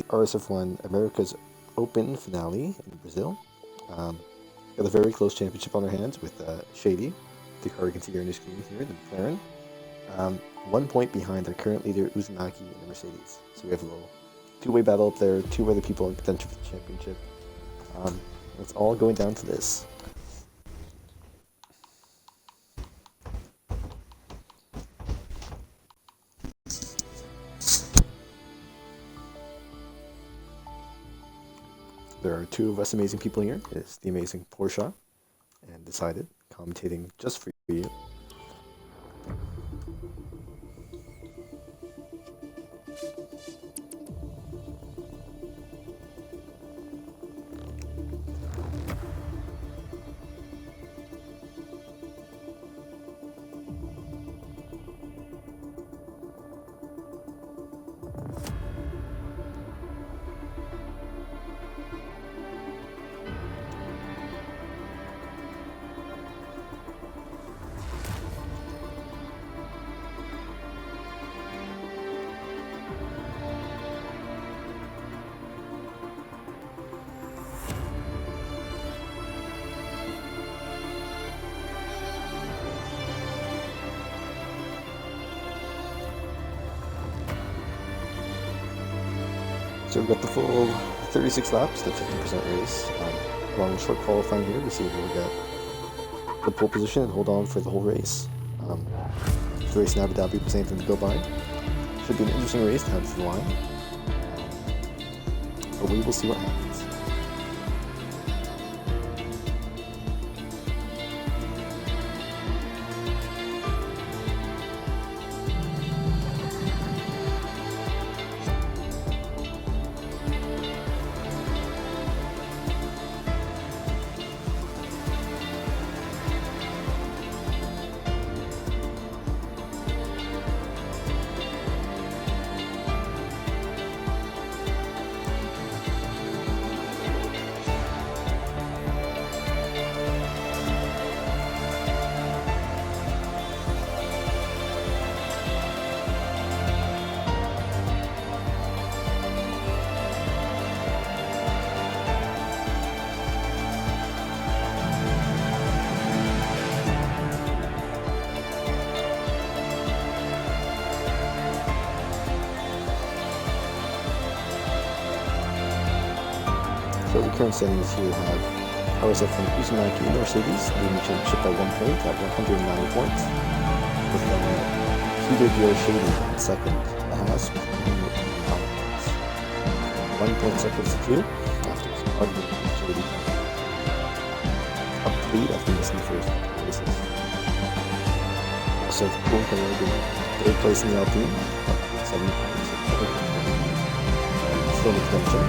RSF1 America's Open finale in Brazil. Got a very close championship on our hands with Shady, the car you can see here on your screen here, the McLaren. 1 point behind our current leader Uzumaki in the Mercedes. So we have a little two-way battle up there, two other people in contention for the championship. It's all going down to this. There are two of us amazing people here. It's the amazing Poorsche and Decided, commentating just for you. So we've got the full 36 laps, the 50% race. Long short qualifying here to see if we'll get the pole position and hold on for the whole race. The race in Abu Dhabi was anything to go by. Should be an interesting race to have to the line. But we will see what happens. So the current standings here have RSF from Uzumaki in the Mercedes leading the championship by 1 point at 190 points, with Peter Shady in second, a Haas with 1 point separate to two after some argument with Shady up the lead after missing the first races. Also, Pool in third place in the Alpine, 7 points, and still in contention,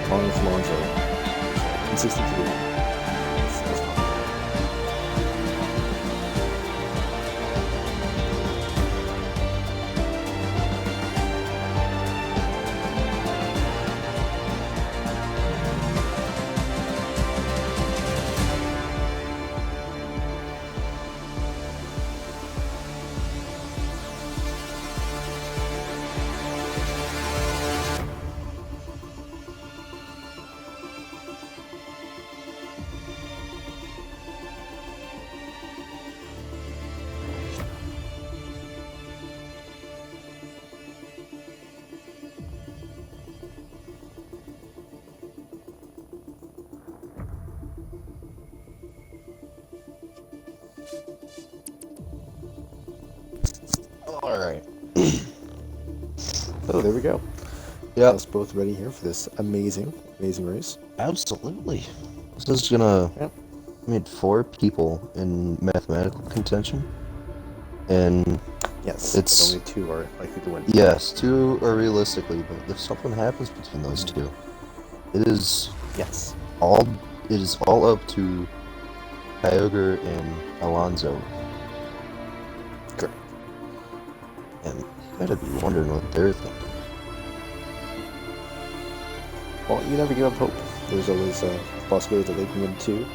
along with Lonzo, in 63. Alright. Oh, there we go. Yeah, Us both ready here for this amazing race. absolutely. This is gonna meet 4 people in mathematical contention, and Yes, it's but only 2 are likely to win. yes, 2 are realistically, but if something happens between those 2, it is Yes. all up to Kyogre and Alonso. Correct. And you gotta be wondering what they're thinking. Well, you never give up hope. There's always a possibility that they can win too.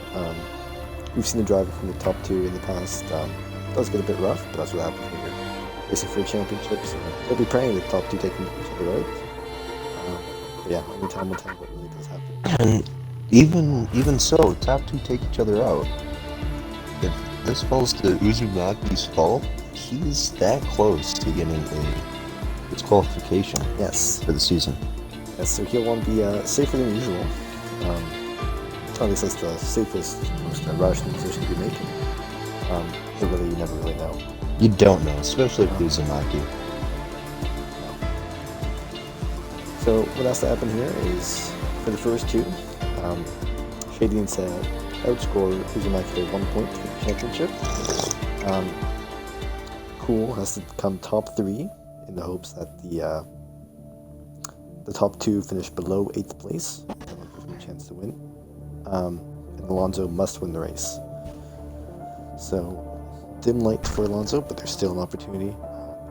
We've seen the driver from the top 2 in the past. It does get a bit rough, but that's what happens when you're racing for championships. They'll be praying the top 2 take each other out. But yeah, only time will tell what really does happen. And even so, top two take each other out. If this falls to Uzumaki's fault, he's that close to getting a disqualification Yes. for the season. Yes, so he'll want to be safer than usual. At least that's the safest, most rational decision to be making. But really, you never really know. You don't know, especially with Uzumaki. So what has to happen here is, for the first two, Shady and Sad outscore Uzumaki by 1 point to get the championship. Cool has to come top 3 in the hopes that the top 2 finish below 8th place. That will give him a chance to win. And Alonso must win the race. So, dim light for Alonso, but there's still an opportunity.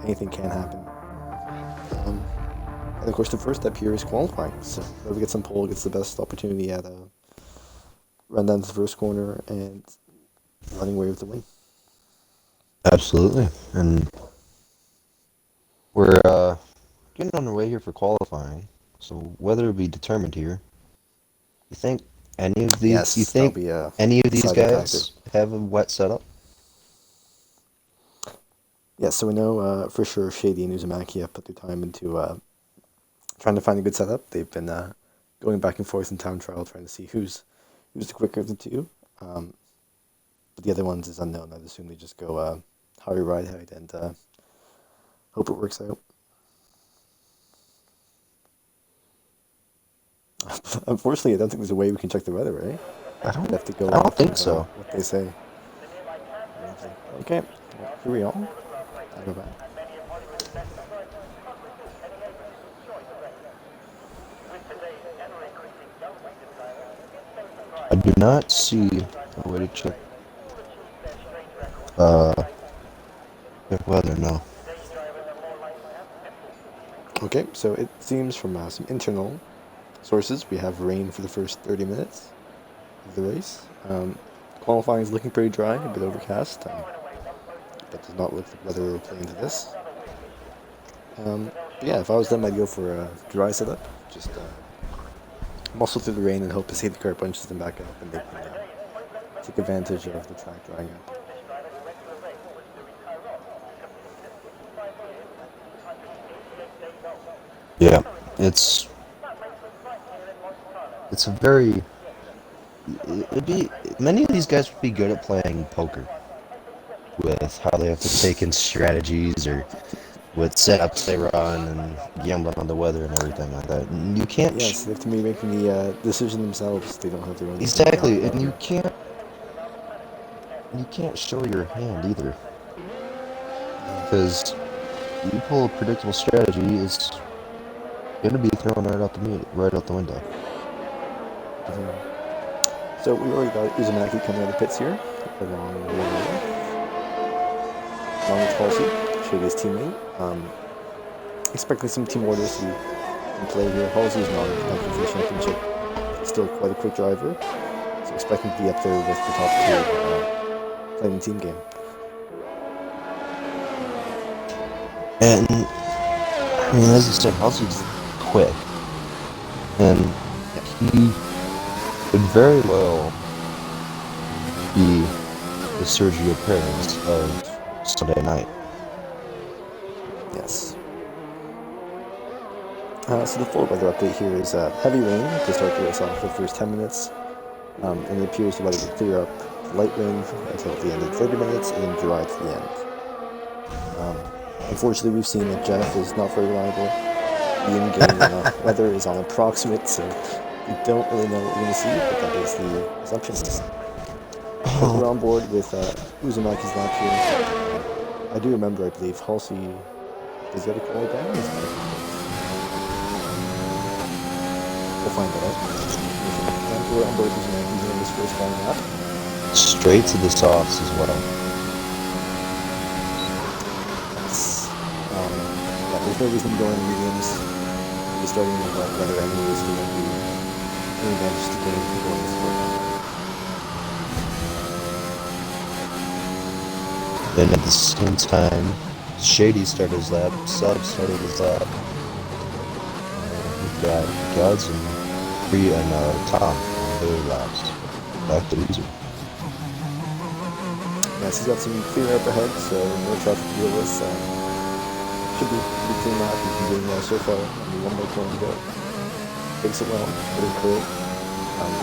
Anything can happen. And of course, the first step here is qualifying. So, whoever gets on pole gets the best opportunity at a run down to the first corner and running away with the win. Absolutely. And we're getting on our way here for qualifying. So weather will be determined here. You think any of these? Yes, you think any of these guys have a wet setup? Yeah, so we know for sure Shady and Uzumaki have put their time into trying to find a good setup. They've been going back and forth in town trial, trying to see who's the quicker of the two. But the other ones is unknown. I'd assume they just go Harry ride height and hope it works out. Unfortunately, I don't think there's a way we can check the weather, right? I don't. We'd have to go. I don't think so. What they say. Okay, well, here we are. I'll go back. I do not see a way to check check weather. No. Okay, so it seems from some internal sources we have rain for the first 30 minutes of the race. Qualifying is looking pretty dry, a bit overcast. That does not look like weather will play into this. Yeah, if I was them, I'd go for a dry setup. Just muscle through the rain and hope the safety car punches them back up and they can take advantage of the track drying up. Yeah, it's a very. It'd be many of these guys would be good at playing poker, with how they have to take in strategies or what setups they run and gambling on the weather and everything like that. And you can't. Yes, they have to be making the decision themselves. They don't have their own. Exactly, and you can't. You can't show your hand either, because you pull a predictable strategy, it's gonna be thrown right out the window. So we already got Uzumaki coming out of the pits here, along with Halsey, Shady's teammate. Expecting some team orders to in play here. Halsey is not in for the championship. Still quite a quick driver, so expecting to be up there with the top two playing the team game. And I mean, as you said, Halsey's quick, and he could very well be the Sergio Perez of Sunday night. Yes. So the full weather update here is heavy rain to start the race off for the first 10 minutes, and it appears the weather will clear up light rain until the end of 30 minutes and then dry to the end. Unfortunately, we've seen that Jeff is not very reliable. The in-game weather is on approximate, so we don't really know what we're going to see, but that is the assumption. But we're on board with Uzumaki's lap here. I do remember, I believe, Halsey does get a call down. We'll find that out. And we're on board with Uzumaki in this first final lap. Straight to the softs as well. Yeah, there's no reason to go in mediums. We're starting with weather anyways, so that we really managed to get going this work. Then at the same time, Shady started his lap, Sub started his lap. got Gods and Tom on their laps. Back to loser. Yes, he's got some clear up ahead, so no traffic to deal with. Should be pretty clean lap. He's been doing well so far. Only one more corner to go. Takes it well, put it clear.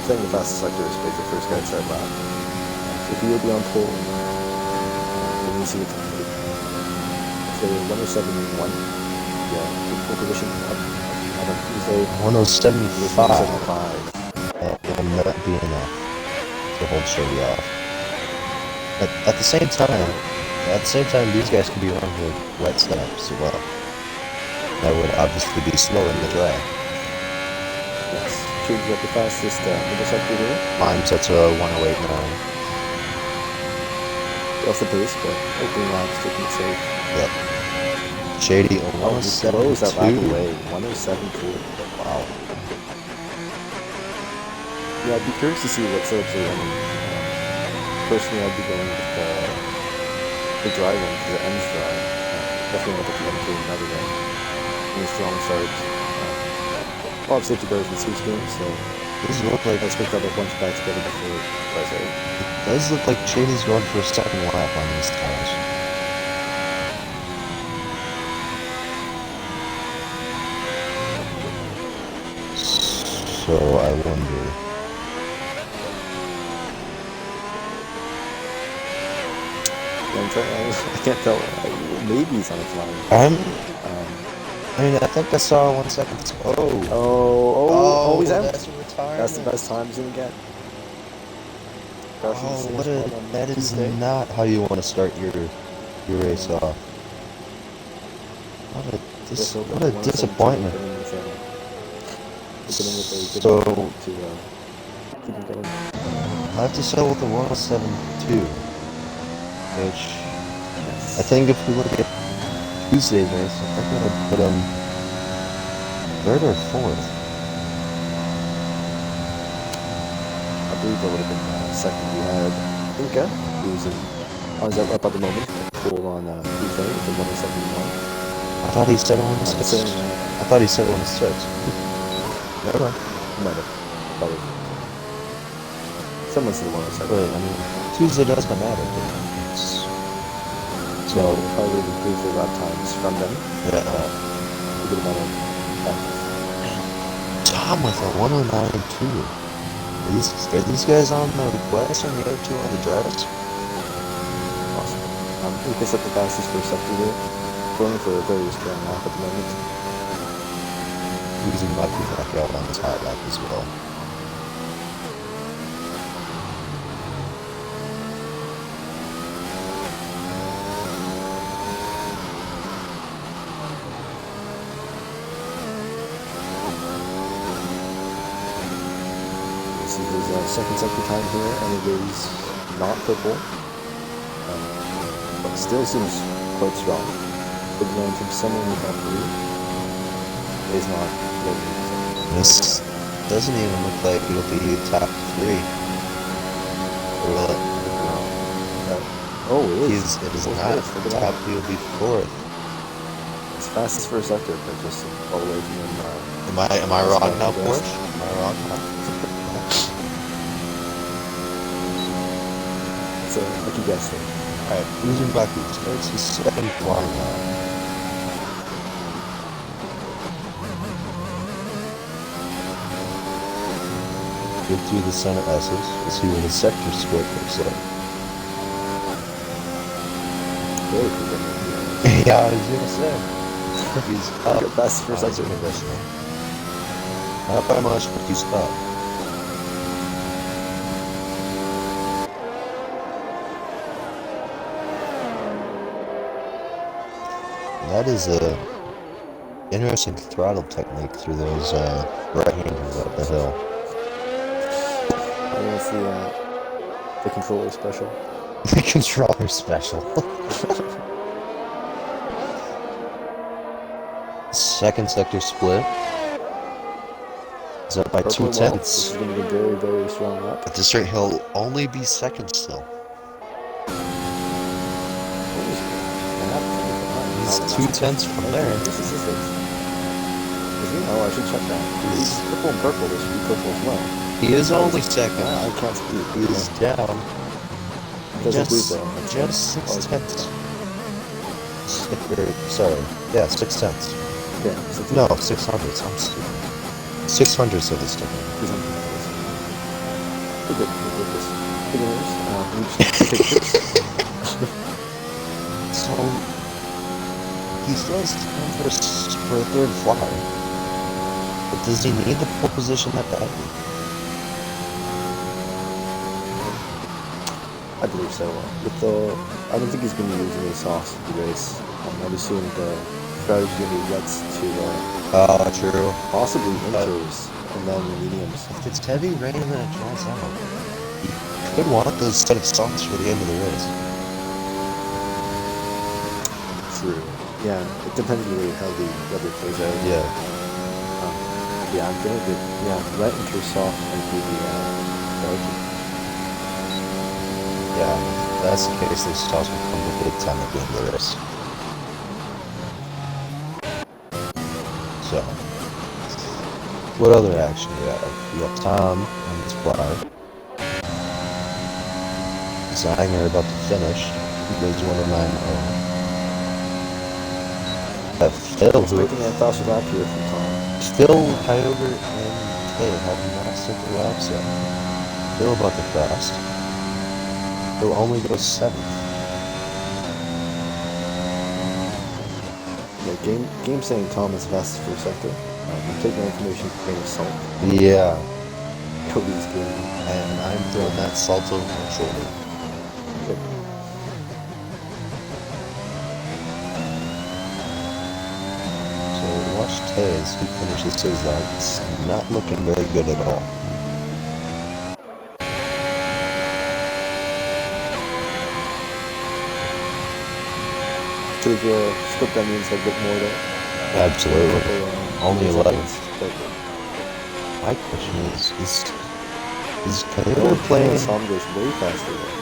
Playing the fastest sector is the first guy inside lap. So if he will be on pole, we're going to see what time it is. So 107.1. Yeah, good pole position up on Tuesday. 107.5. 175. That will not be enough to hold Shady off. At the same time, these guys can be running with wet setups as well. That would obviously be slowing the drag. Yes, Shady's got the fastest middle sector here. Mine's at 108.9. Off the pace, but opening laps, taking it safe. Yep. Shady, He blows that lap 172. away. 107.2. Wow. Yeah, I'd be curious to see what setups are running. Personally, I'd be going with the dry one because it ends dry. Definitely not the PM2 rather than any strong starts. A lot of safety cars in Swiss games, so Does look like let's pick that up bunch back together before it dries out. it does look like Shady's going for a second lap on these tires. So I wonder. I can't tell. Maybe he's on its line. I think I saw 1 second. He's out. That's a retirement. That's the best time he's gonna get. That is not how you want to start your race off. What a disappointment. So I have to settle with the 107.2, which I think if we look at Tuesday's race, I think I'm gonna put him third or fourth. I believe that would have been second. We had Inca, who's on his up at the moment, pulled on Tuesday with the 107.1. I thought he said 106. I thought he said 106. Never mind. Might have. Probably. Someone's the 107. But, I mean, Tuesday doesn't matter. So we'll probably improve the lap times from them. Yeah. A good amount of practice. Tom with a 109.2. Are these guys on the West and the other two on the drives? Awesome. Lucas at the fastest for sector here. Going for a very strong lap at the moment. Using my back out on his hot lap as well. This is his second sector time here, and it is not purple. But still seems quite strong. Big line from somewhere in the top three. It is not really. This doesn't even look like it'll be top three. Or will it? It is. It is not top. He'll be fourth. It's fastest for a sector, but just all the way from him. Am I wrong now, Poorsche? Am I wrong now? It's a lucky guess there. Alright, losing Baku starts his second flying lap. Good through the center S's. Let's see what his sector split looks like. Yeah, I was gonna say. He's up. Fastest for a sector. Not by much, but he's up. That is a interesting throttle technique through those right-handers up the hill. I think it's the controller special. The controller special. Second sector split. Is up by 2/10. This is going to be a very, very strong lap. At this rate, he'll only be second still. He's 2/10 from there. This is his race. Is he? Oh, I should check that. He's purple and purple. There should be purple as well. He is only second. I can't see. He is down. Doesn't bleed though. Just 6 tenths. Sorry. Yeah, 6 tenths. Yeah. No, 600. I'm stupid. 600 of this stuff. We're good with this. Beginners, we just take tips. So, he still has time for a third fly. But does he need the pole position that badly? I believe so. I don't think he's going to use any softs in the race. I'd assume the strategy is going to be wets to True. possibly inters and then mediums. If it's heavy rain and then it dries out, you could want those set of softs for the end of the race. True. Yeah, it depends really how the weather plays out. Yeah. Yeah, I'm thinking that, wet inter soft might be the strategy. Yeah, if that's the case, those softs will come a big time at the end of the race. So, what other action do we have? We got Tom on his fly. Zanger about to finish. He goes 109.0. Phil, Expecting a faster lap here from Tom. Phil, Kyogre, and Tay have not set the laps yet. Phil about to cross. He'll only go 7th. Yeah, game saying Tom is fastest for a sector. I'm taking information with a grain of salt. Yeah. Cody's game. And I'm throwing that salt over my shoulder. Good. So watch Tay as he finishes his lap. It's not looking very good at all. Could have split that means a bit more though. Absolutely. Only 11. But my question is Kyogre playing? Tom goes way faster though.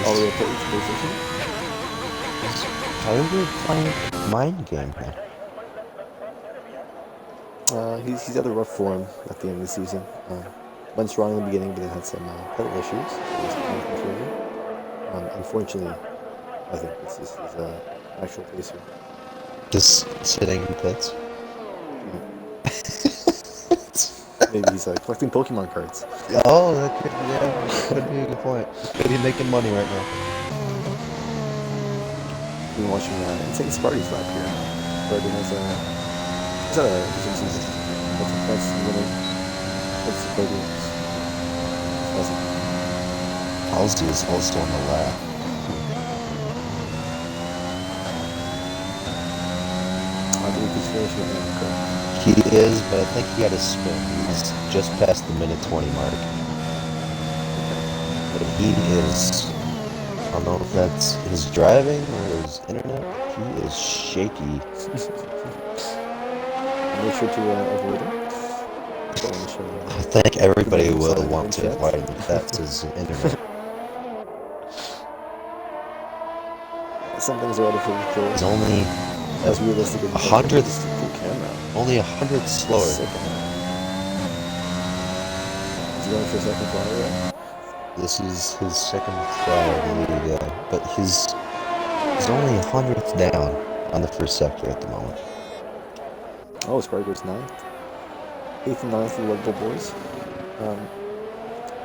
All the way up to each position. Is Kyogre playing mind game here? He's had a rough form at the end of the season. Went strong in the beginning, but then had some pedal issues. So he was kind of controlling. Unfortunately, I think this is his actual pacer. Just sitting in pits? Maybe he's collecting Pokemon cards. Oh, that could be a good point. Could be making money right now. Been watching Insane Sparty's lap here. Sparty has he's had a decent season. That's winning. That's the podiums. Halsey is also on the lap. I believe he's finishing in correct. He is, but I think he had a spin. He's just past the minute 20 mark. But he is, I don't know if that's his driving or his internet. He is shaky. Make sure to avoid it. I think everybody will want to avoid him if that's his internet. Some things are out of his control. He's only as realistic as 100th, camera. only 100th slower. Is he going for a second flyer yet? This is his second flyer, I believe, yeah. But he's only 100th down on the first sector at the moment. Oh, Sparky goes 9th. 8th and 9th for the Red Bull boys.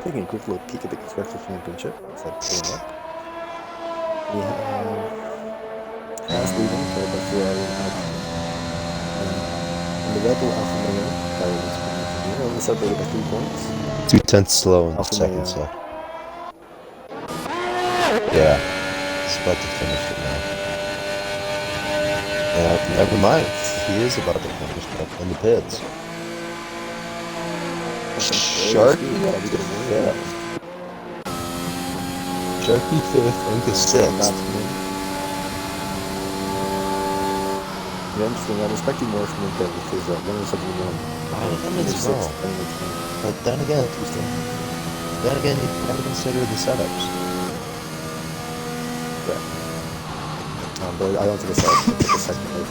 Taking a quick little peek at the Constructor Championship. Let's head pulling up. We have Haas leading, followed by Ferrari and Alpine. And the Red Bull Alfa Romeo, that was pretty much here, only separated by 3 points. 2 tenths slow in the Alfa second Romeo. set. Yeah, he's about to finish it now. Never mind, he is about to finish it in the pits. Sharky up to 5th. Sharky 5th into 6th. Yeah, interesting. I'm expecting more from him there because one was something wrong. It's wrong. But then again, you gotta consider the setups. Yeah. But I don't think it's a second move.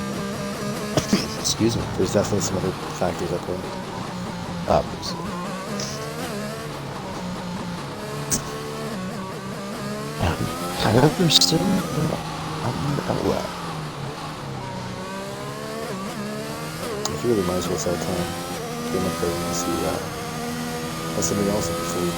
Excuse me. There's definitely some other factors at play. Obviously. However, still, well, I figure they might as well sell time. Game up there and see something else up the sleeve.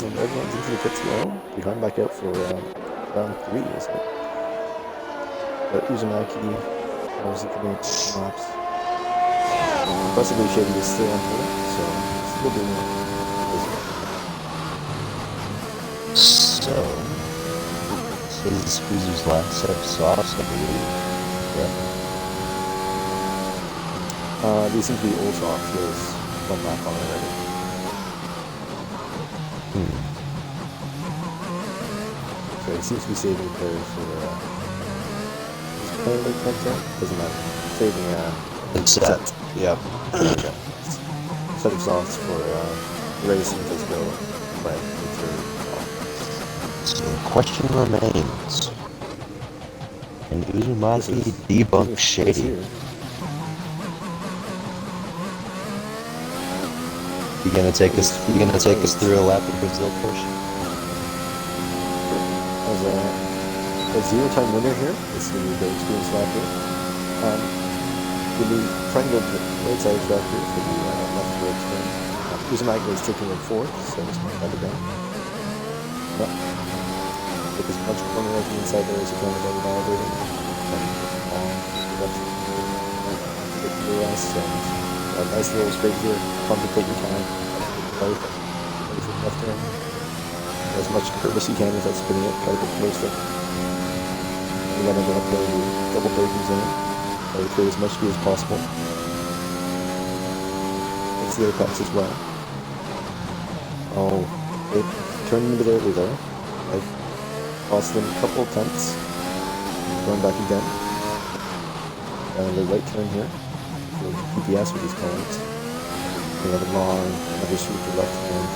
And everyone's into the pits now. Behind back out for round 3, is it? But Uzumaki obviously coming up some laps. Possibly Shady is still on pole, so still doing it. so this is Uzu's last set of softs, I believe. Yeah. These seem to be old softs. He has one lap on already. So he seems to be saving the pair for he's playing like that. Doesn't matter. Saving Set. Yep. okay. Set of softs for racing to go play. So the question remains: can Uzumaki debunk Shady? You gonna take us through a lap of Brazil, Poorsche? As a zero-time winner here, this is going to be a very experienced lap here. We'll be trying to go to the right side of the track here for the left-to-right turn. Uzumaki is taking in fourth, so it's going to cut it down. Yep. Take as much corner out the inside there as you can without validating. And left to the rest, and a nice little straight here. Contemplate your time. Right. Left turn. As much curve as you can without spinning it. Try to get close to it. You gotta go up there to double braking zone. Try to create as much speed as possible. That's the other cuts as well. Oh, they turned a bit early there. I've lost them a couple of tenths. Going back again. And the right turn here. PPS with these corners. Another long, another sweep to left hand.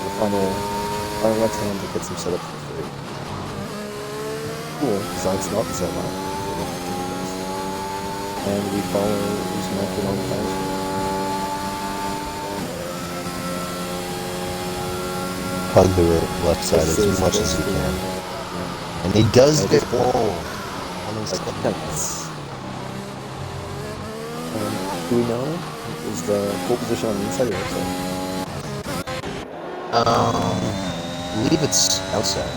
The final left hand to get some setup for free. Cool, besides not the set line. And we follow Uzumaki along the finish. Hug the left side as much as he can. And he does get all on his tenths. Do we know? Is the pole position on the inside or outside? I believe it's outside.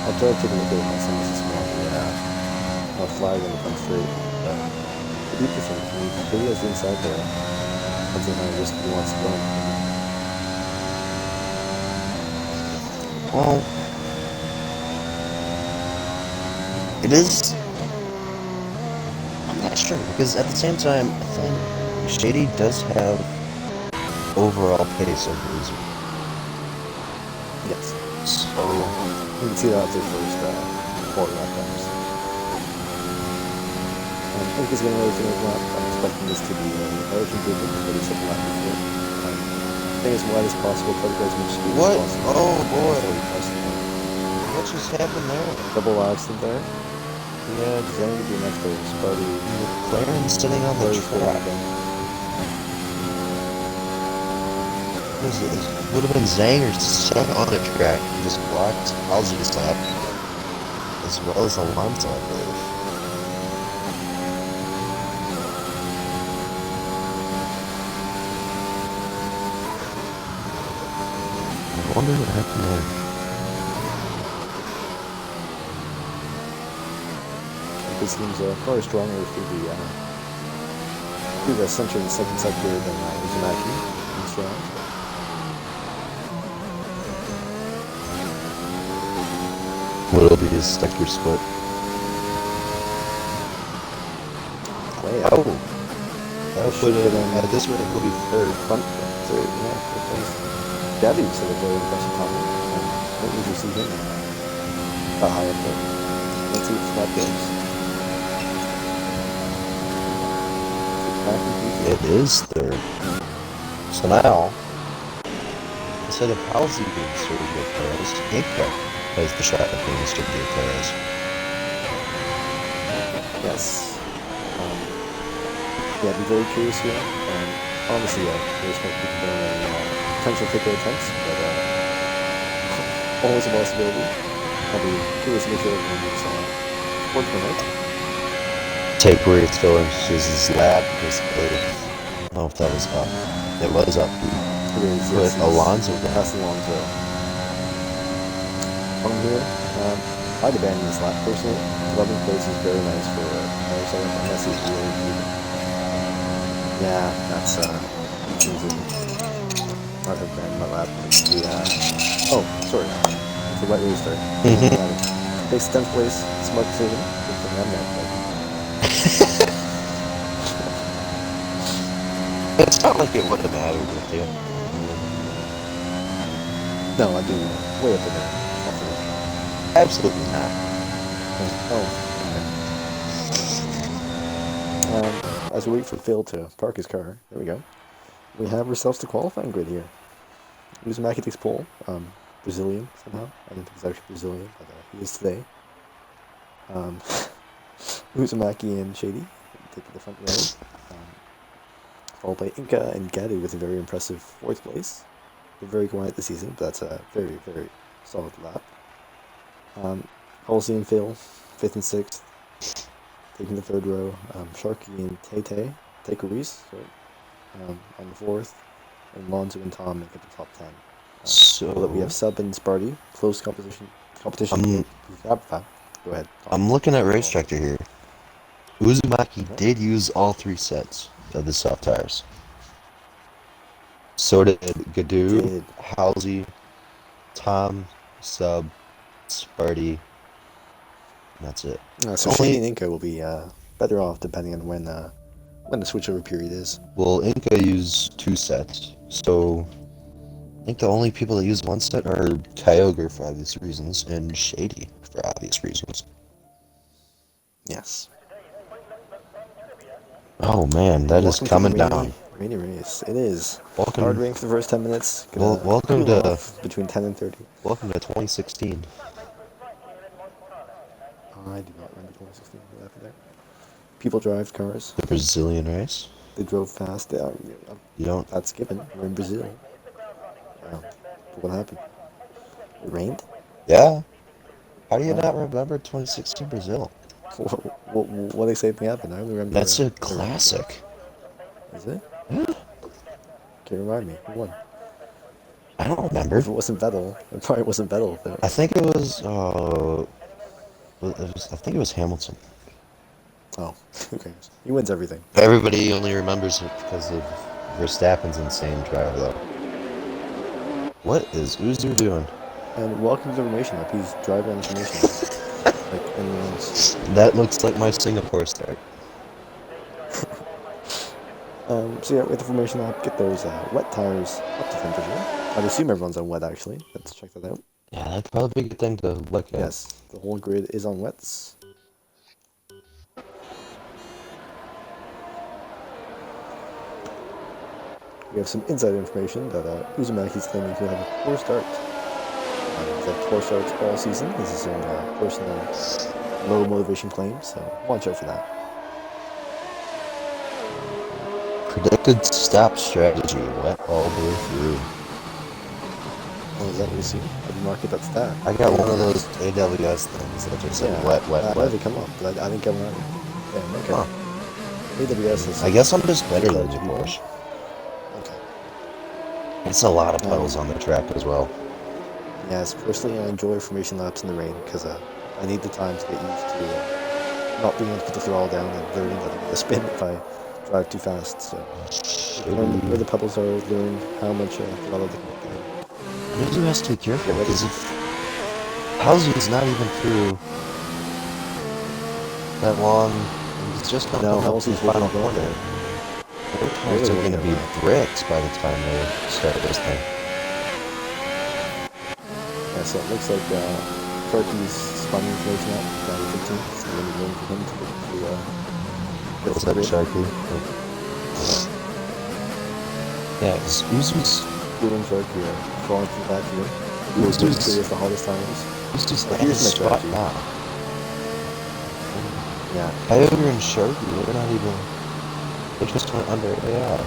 I'll try to take a look at it next time this is small. Yeah. I'll fly when it comes straight. It'd be interesting. If he has the inside there, depends on how risky he wants to go. Well, it is. I'm not sure, because at the same time, I think Shady does have overall pace over Uzu. Yes. So you can see that after the first 4 lap times. I think he's going to really finish lap. I'm expecting this to be a R15 for the second lap before. Stay as wide as possible, try to go as much speed as possible. Oh boy. What just happened there? Double accident there. Yeah, Zhang would be next to Sparty. McLaren sitting on the track. It would have been Zhang or Sun on the track. Just blocked Halsey's lap. As well as Alonso, I believe. I wonder what happened there. This seems far stronger through the center of the second sector than Uzumaki in this round. What'll be his sector split? Way Oh, out. that'll put it at this rate. He'll be third. Front points. So, yeah, good place. Gabby said a very impressive comment. I don't usually see him that high up there. Let's see if that goes. It is third. So now, instead of Halsey being served with Perez, Inca has the shot at being served with Perez. Yes. Yeah, I'd be very curious here. Honestly, there's no people doing potential takeaway attempts, but always a possibility. I'll be curious to make sure everyone gets working on it. Take where it's going is his lap, basically. I don't know if that was up. It was up. It is, Put yes. Alonso down. Past Alonso. From here, I'd abandon this lap personally. 11th place is very nice for Marisol, unless he's really good. Yeah, that's easy. I'd have abandoned my lap. Oh, sorry. It's a wet restart. Takes 10th place. Smart decision. Good thing I'm not. It's not like it would have mattered with you. No, I'd be way up in there. Absolutely not. As we wait for Phil to park his car, there we go. We have ourselves the qualifying grid here. Uzumaki takes pole. Brazilian somehow. I don't think he's actually Brazilian, but he is today. Uzumaki and Shady taking the front row. Followed by Inca and Gadu with a very impressive 4th place. They're very quiet this season, but that's a very, very solid lap. Halsey and Phil, 5th and 6th, taking the 3rd row. Sharky and Tay Reese, on the 4th, and Lonzo and Tom make it the top 10. So that we have Sub and Sparty, close competition. Go ahead. I'm looking at Racetractor here. Uzumaki did use all 3 sets of the soft tires. So did Gadu, Halsey, Tom, Sub, Sparty, and that's it. So Shady and Inca will be better off depending on when the switchover period is. Well, Inca used 2 sets, so I think the only people that use 1 set are Kyogre for obvious reasons and Shady for obvious reasons. Yes. Oh man, that is coming down. Rainy race. It is. Welcome. Hard rain for the first 10 minutes. Welcome to between 10 and 30. Welcome to 2016. I do not remember 2016. What happened there? People drive cars. The Brazilian race. They drove fast. You don't. That's given. We're in Brazil. But what happened? It rained. Yeah. How do you not remember 2016 Brazil? What exciting happened? I only remember. That's a classic. Is it? Yeah. Can you remind me? Who won? I don't remember. If it wasn't Vettel, it probably wasn't Vettel. I think it was. I think it was Hamilton. Oh, okay. He wins everything. Everybody only remembers it because of Verstappen's insane drive, though. What is Uzu doing? And welcome to the information lap. He's driving on information lap. Like anyone else. That looks like my Singapore start. So yeah, with the formation lap, get those wet tires up to temperature. I'd assume everyone's on wet, actually. Let's check that out. Yeah, that'd probably be a good thing to look at. Yes, the whole grid is on wets. We have some inside information that Uzumaki's claiming to have a poor start. He's had poor starts all season. This is some personal low motivation claims, so watch out for that. Predicted stop strategy, wet all the way through. Oh, is that what you see? I did not get that stat. I got one of those AWS things that just said wet. I had to come up, but I didn't get one either. Yeah, okay. Huh. AWS is... I guess I'm just better than you, Poorsche. Okay. It's a lot of puddles on the track as well. Yes, personally I enjoy formation laps in the rain because I need the time to get used to not being able to put the throttle down and learning how to spin if I drive too fast. So learn where the puddles are, learn how much throttle they can get. Uzu has to be careful because if Halsey is not even through that long, he's just not now Halsey's final corner. Their tires are going to be bricks by the time they start this thing. Yeah, so it looks like Sharky's spun information up down to 15, so we're going to be waiting for him to get What's the up, grid. Sharky? Yeah, Uzu's Cool and Sharky are crawling through the back here. Uzu's Curious the hardest tires. Uzu's But at here's his my spot strategy. now. Yeah. Kyogre and Sharky, they're not even... They just went under AI.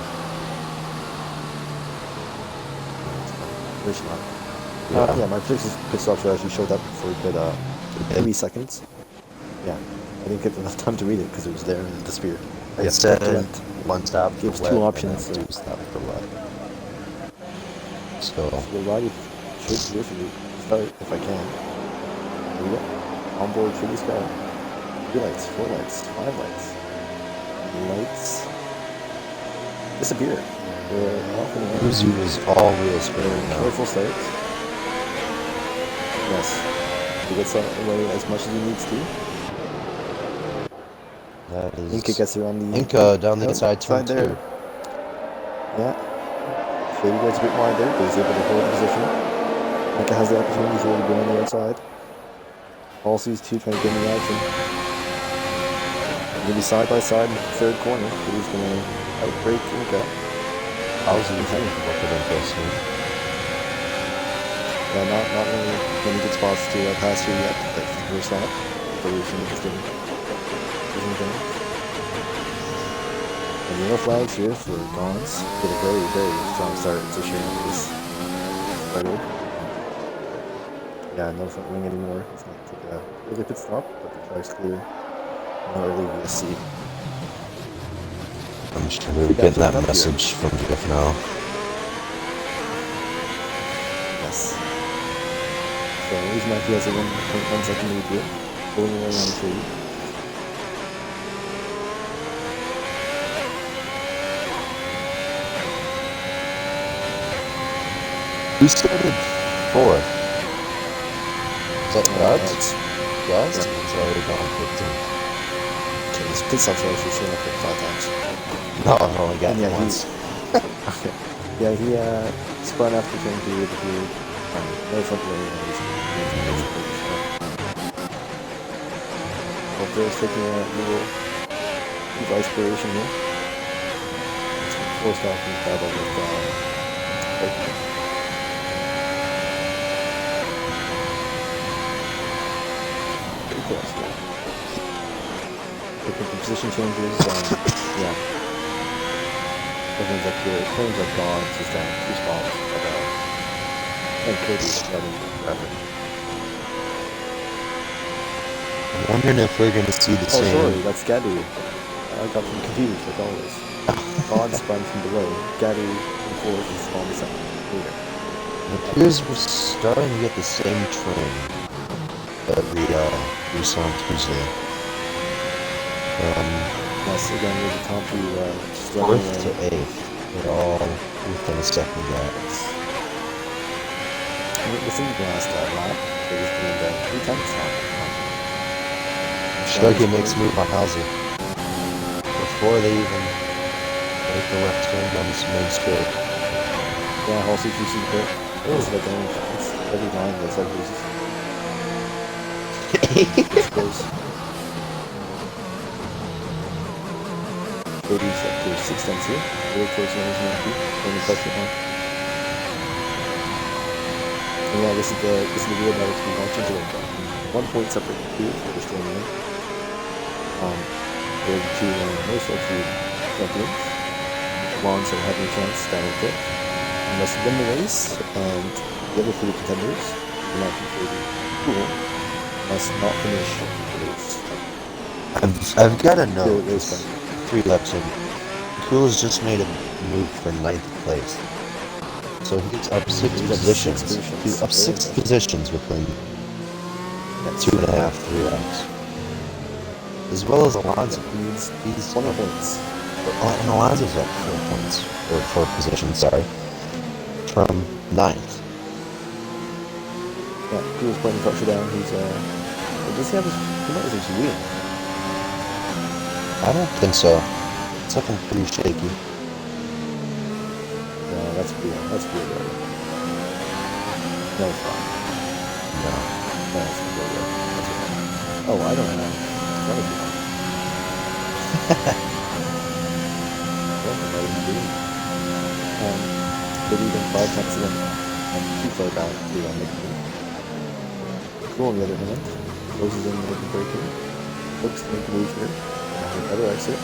There's not. Yeah. Yeah, my pit stop strategy showed up for a good 3 seconds. Yeah, I didn't get enough time to read it because it was there and it disappeared. It said left. one stop for Gives wet, 2 options. and then 2 stop for wet. So the ride should go through start if I can. There we go. Onboard Shitty Sky. 3 lights, 4 lights, 5 lights. Lights disappear. They're off and away. Uzu was all wheel spin now. Careful start. Yes. He gets away as much as he needs to. That is... Inca gets there on the... Inca down the inside turn there. 2. Yeah. Shady gets a bit wide there, but he's able to hold the position. Inca has the opportunity, he's already been on the outside. All sees 2 trying to get in the action. He's going to be side by side in the 3rd corner, but he's going to outbreak Inca. How's he doing? Look at him closely. Yeah, not really many good spots to pass through yet, but first lap, Evolution is doing things. And yellow flags here for Gons. Get a very, very strong start to Shane is started. Yeah, no front wing anymore. It's going to take a early pit stop, but the track's clear. No early VSC. I'm sure we're getting that message from Jeff now. Yes. So Aries Mackie has a 1.1 second lead here, pulling away on 3. Who started 4th? Is that Guts? Guts? Yeah. He's already gone 15. Okay, his pit stops are actually showing up like 5 times. No, I've only got it once. Okay. Yeah, he spun after turn 2 with the blue. No front wing. There's taking a little inspiration here. It's forced off in the battle with pretty close, yeah. Looking for position changes, yeah. Everyone's up here. It claims like God, it's just down 2 spots, but and Cody's running forever. I'm wondering if we're going to see the same... Oh, sorry, that's Gadu. I got them confused, like always. God spun from below. Gadu in 4th and spawned the 2nd later. It appears we're starting to get the same train that we saw on Tuesday. Yes, again, with the top 2 4th to 8th. They're all within a second gap. Within the last lap, they just gained 3 tenths now. Sharky makes a move on Halsey. Before they even make the left turn down this main straight. Yeah, Halsey juices a bit. It's like it's every line that's like juices. It's close. Cody's up to 6 tenths here. Really close on his 90. Only pressure on. And yeah, this is the real battle to be watching today. 1 point separate here for the straight in. They're the 2 most likely champions. Lawns are having a chance down in 5th. They must win the race, and the other 3 contenders, the 1930 Cool, must not finish the race. I've got to know, 3 laps in, Cool has just made a move for 9th place. So he's up 6 positions. He's up 6 positions within 2.5, 3 laps. As well as Alonso. He's 20 points. And Alonso's up 4 points. Or 4 positions, sorry. From 9th. Yeah, Cool's putting pressure down. He's does he have his his wheel? I don't think so. It's looking pretty shaky. that's Pia. That's Pia right? No, it's not. No. No, it's not good. That's right. Oh, I don't know. That would be fun. Well, I might even do. Maybe even 5 times again. Too far back to make a move. Cool, on the other hand, closes in with the breaking. Looks to make a move here. A better exit.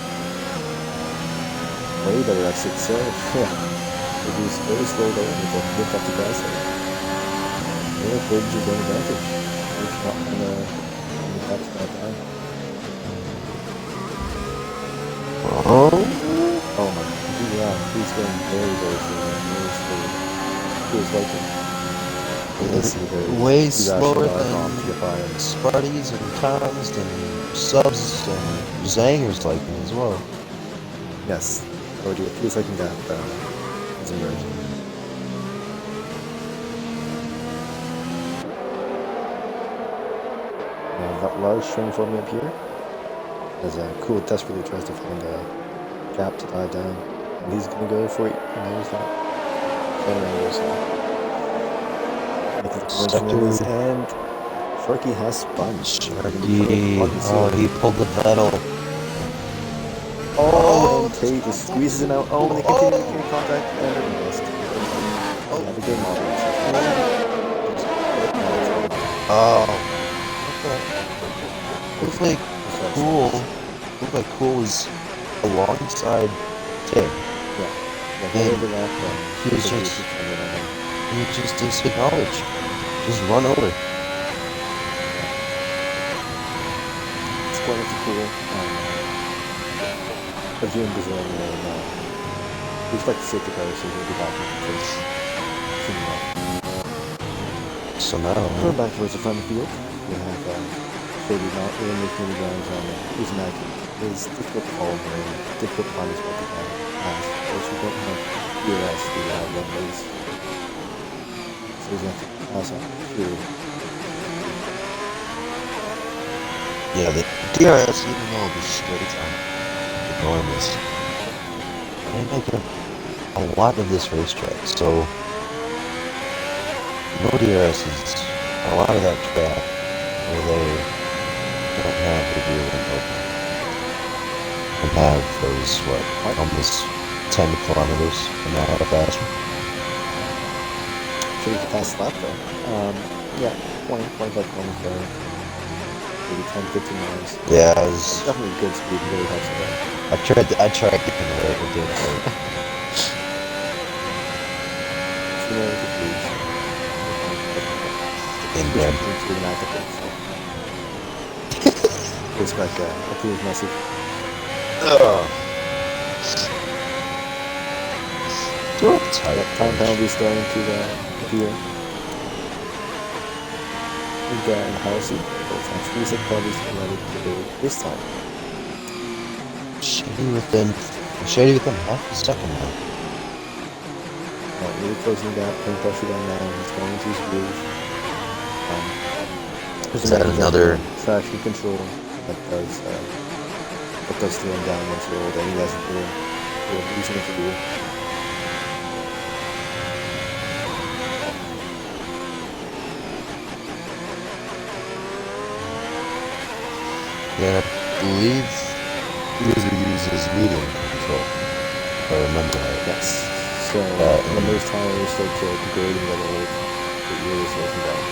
Way better exit, so yeah. Maybe he's very slow there with a lift off the grass there. Yeah, bridge his own advantage. Bridge not gonna catch that down. Oh my god, yeah, he's going very, very slowly. Very slowly. Feels like him. Way slower to than get by him. Sparties and Toms and Subs and Zangers like me as well. Yes, I would do it. Feels like that is emerging. That large string forming up here as Cool desperately tries to find a gap to dive down. And he's going to go for it. He knows that. And Sharky has spun. Sharky, oh, he pulled the pedal. Oh, and Tate just squeezes him out. Oh, and they continue making contact, and they're missed. Oh, the game model. Looks like Cool was alongside Tate. Yeah, he was just didn't acknowledge. Just run over. It's quite cool. But here in Brazil, we expect the safety car, so we'll be back in the place soon enough. So now we're back towards the front of the field. We have Shady not really making any grounds on Uzumaki. It's difficult to follow him, difficult to find his way to pass. Of course, we don't have DRS to run race. So he's going to have to pass on through. Yeah, the DRS, even though it'll be straight on enormous, they make a lot of this racetrack, so no DRS is a lot of that track where they don't have the gear open and have those, almost 10 kilometers an hour faster. Should have passed lap though. Yeah, 25 kilometers per hour. Maybe 10, 15 miles. Yeah, it was definitely good speed, really helps with that. I tried getting away with it. In Gran. It's like a team's message. Time penalty starting to appear. And Halsey both have 3 set penalties ready to do this time. Shady within half a second now. Really closing the gap, putting pressure down now. He's going into his groove. Is that another traction control that does slow him down once you're old, and he hasn't really using it to do. Yeah, I believe he uses medium control, if I remember right. Yes. So when those tires start to degrade and get old, it really slows them down.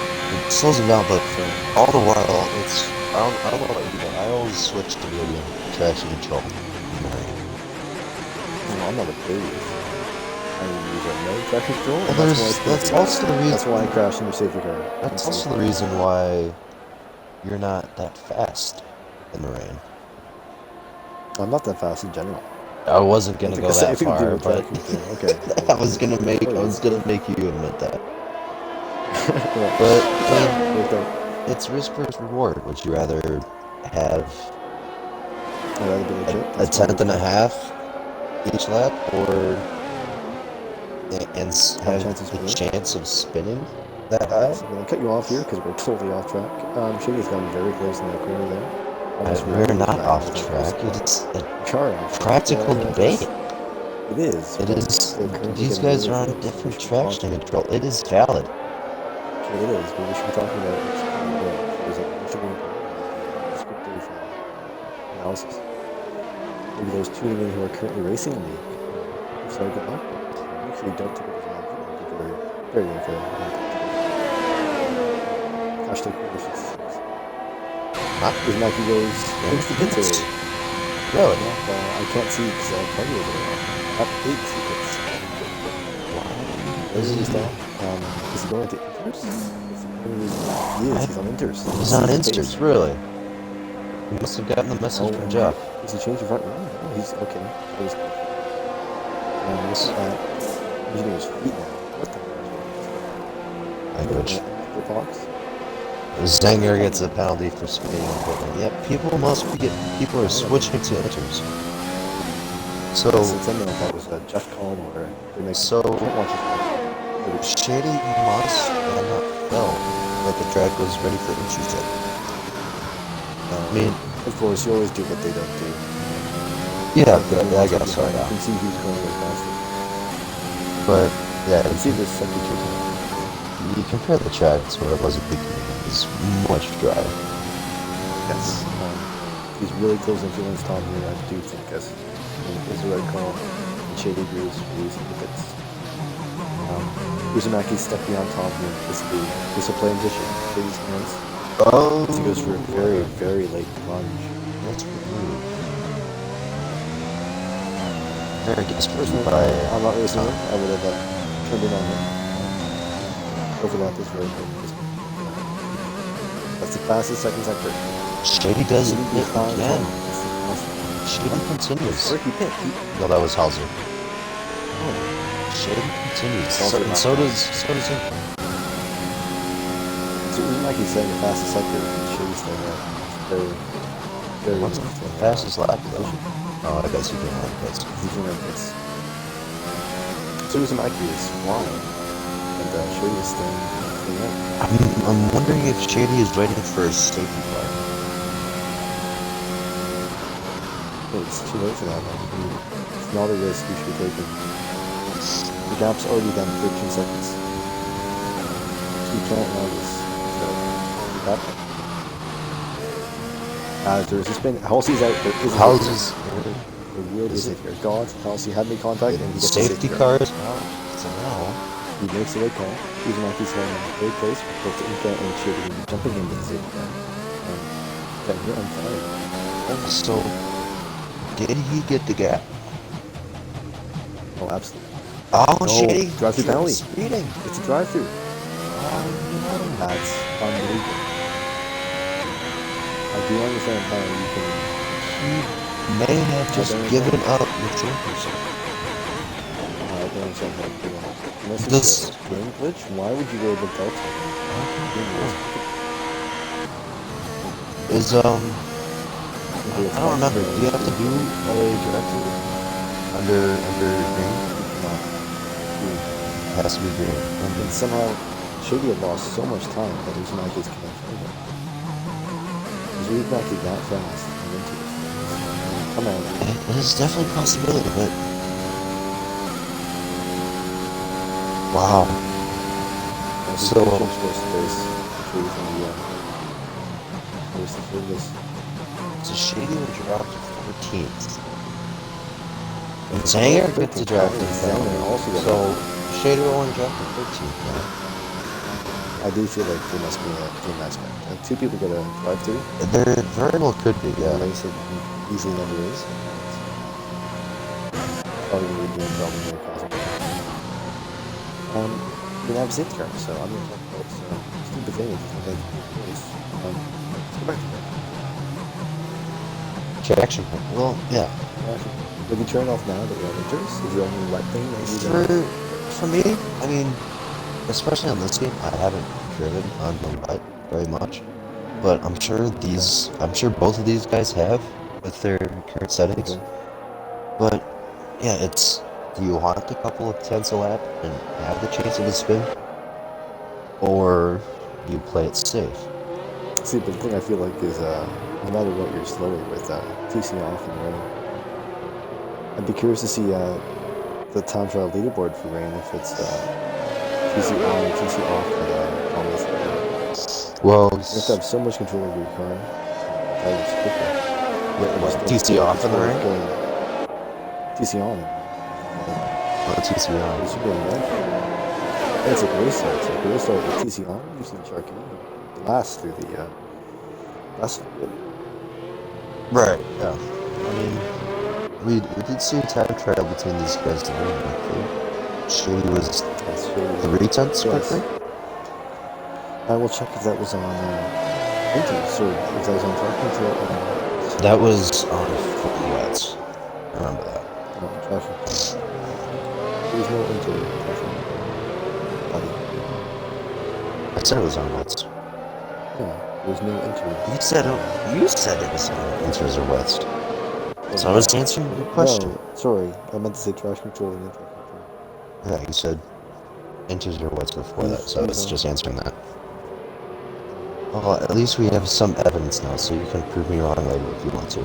It slows them down, but all the while, I don't know about you, but I always switch to medium traction control. I'm not a baby. I use no traction control. That's also the reason. That's why I crashed in your safety car. That's also the reason why you're not that fast in the rain. I'm not that fast in general. I wasn't gonna go that far, but okay. I was gonna make you admit that. But I mean, it's risk versus reward. Would you rather have a tenth and a half each lap, or and have the chance of spinning that high? So I'm gonna cut you off here because we're totally off track. Shady's gotten very close in that corner there. We're not off track. It's a practical debate. It is. It but is. they're currently These getting guys really are on close. We different should be traction talking. control. It is valid. Okay, it is, but we should be talking about what's currently going. There's like initial gameplay and then the descriptive analysis. Maybe those tuning in who are currently racing in the if so, good luck. But make sure you don't take it as an advert. That would be very, very unfair. Hashtag Poorsche 6. Here's Mackie goes into the pits area. Really? I can't see because Peggy over there. Up 8 secrets. Where is he stop? Is he going to Inters? He is. He's on Inters. He's on Insters, really? He must have gotten the message from Jeff. Is he changing front row? No, he's okay. He's using his feet now. What the Language. The box? Zanger gets a penalty for speeding equipment. Yep, people are switching to Inters. So Something like that was Jeff Collin or so can't watch it. Shady must have not felt that the track was ready for Inters yet. I mean, of course, you always do what they don't do. Yeah, I guess so. You can see who's going way faster. But yeah, you can see this 72. You compare the track to what it was at the beginning. It's much drier. Yes. He's really close influence Tom here, I do think, as is the right call. And Shady agrees releasing the bits. Uzumaki stepped beyond Tom here. This will play in position. Shady's hands. Oh! He goes for a very, very late plunge. That's rude. Very desperate. Personally, I'm not racing him. I would have turned in on him. Overlap is very good. That's the fastest second sector. Shady does it again. Shady continues. No, that was Hauser. Shady continues. So does him. So Uzumaki saying the fastest sector Shady's there. Very, very. What's the fastest lap though? Oh, I guess you can have this. He's in our pits. So Uzumaki is flying, and Shady is staying out. I'm wondering if Shady is waiting for a safety car. It's too late for that. It's not a risk you should be taking. The gap's already down 13 seconds. So you can't allow this. There's just been Halsey's out. Halsey's. The wheel is here. God, Halsey had me contact and he gets safety cars. He makes the right call. Uzumaki's going in a great place for both Inca and Shady jumping into the safety car. And here on fire. So, did he get the gap? Oh, absolutely. Oh, no, Shady. Drive-through penalty. Speeding. It's a drive-through. Oh, no. That's unbelievable. I do understand how you can. He may have just given up the championship. I don't understand how you can. Unless it's a game glitch, why would you go with the Delta? I don't remember. Do you have to do a directory under green? No. It has to be green. And somehow Shady had lost so much time that Uzumaki's connection. Is Uzumaki that fast and into this? Come on. It is definitely a possibility, but wow. So Shady will drop to 14th. And Zanger gets to draft in so Shady will only drop to 13th now. I do feel like there must be a team aspect. Like two people get a drive-through. There very well could be, yeah. Race it easily never is. Probably going to be a problem here causing we have safety car, so I'm going to talk about stupid thing if you think race. Let's go back to that. Traction point. Well, yeah. Would you turn off now that you're on Inters? Is the only right thing that you do? For me, I mean, especially on this game, I haven't driven on the light very much, but I'm sure both of these guys have with their current settings. Okay. But yeah, do you want a couple of tenths a lap and have the chance of a spin, or do you play it safe? See, but the thing I feel like is no matter what, you're slower with TC off and running. I'd be curious to see the time trial leaderboard for Gran if it's TC on or TC off on this. Well, You have to have so much control over your car. That is quicker. what, TC off in the rain? TC on. Oh, TC on. It's really bad. It's like a race start. It's like a race start with TC on. Usually Sharky lasts through the last. Right. Yeah. I mean, we did see a time trial between these guys. I think Shady was 3/10 quicker. I will check if that was on Inter's or if that was on track control. That was on full wets. I remember that. No, traffic. There's no Inter traffic. I said it was on wets. Yeah, there's no Inter. You said it was on Inters or wets. So I was answering your question. No, sorry. I meant to say trash control and Inter control. Yeah, you said Inters or wets before that, so I was just answering that. Well, at least we have some evidence now, so you can prove me wrong later if you want to.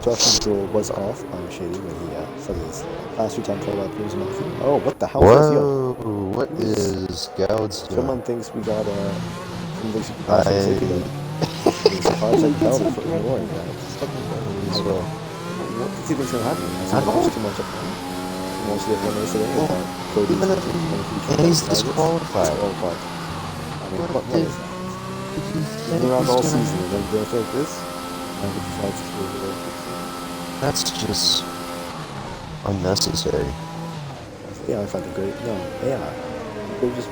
Traction control was off on Shady when he said his faster time trial by Turismo. Oh, what the hell? Whoa, what is Gouds doing? Someone thinks we got someone thinks we passed the safety limit. There's a 5-second penalty for ignoring that. Well, what do you think's gonna happen? I don't know too much up there. Most of the one race today. Even if he's disqualified. I mean, what is that? He's been around all season, and then things like this. And he decides to do it. That's just unnecessary. Yeah, I find it great. No, yeah, they're just.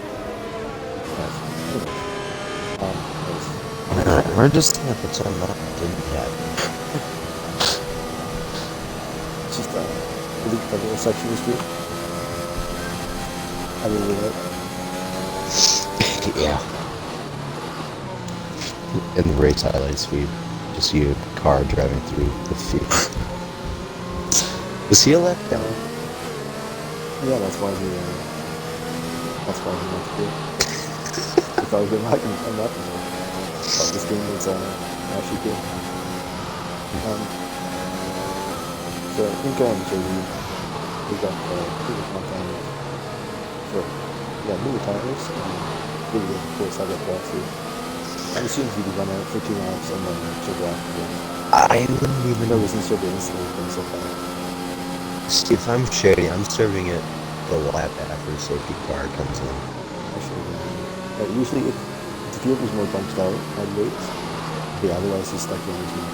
We're just gonna pretend that didn't happen. It's just a little section of the street. I really like. Yeah. In the race highlights feed, just see a car driving through the field. Was he a lap down? Yeah, that's why he went to do it. If I was going back and I'm not but this game is actually good. So in Gran, we got content for new tires and really of course I got walkthrough. I'm assuming he would run out for 2 laps and then turbo afterwards. I wouldn't even know reason to serve it instantly been so far. See, if I'm Shady, I'm serving it the lap after the safety car comes in. Usually if the field was more bunched out, I'd wait. Yeah, otherwise he's stuck in between.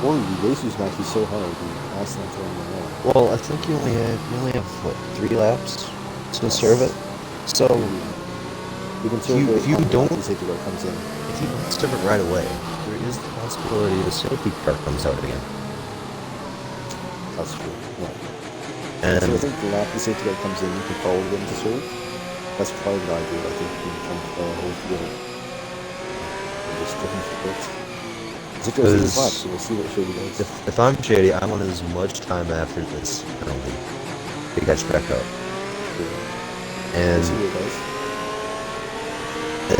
Or the races match is so hard, the accidents are on the wall. Well, I think you only have what, 3 laps to serve it. So you can serve if you don't, the safety car comes in. If you don't serve it right away, there is the possibility the safety car comes out again. That's true. Yeah. And so I think the lap the safety car comes in, you can follow them to serve. That's probably what I do. I think you can jump the whole field and just looking for bits. It's interesting as so we'll see what Shady does. If I'm Shady, I want as much time after this penalty to catch back up. Yeah. And we'll see what it does.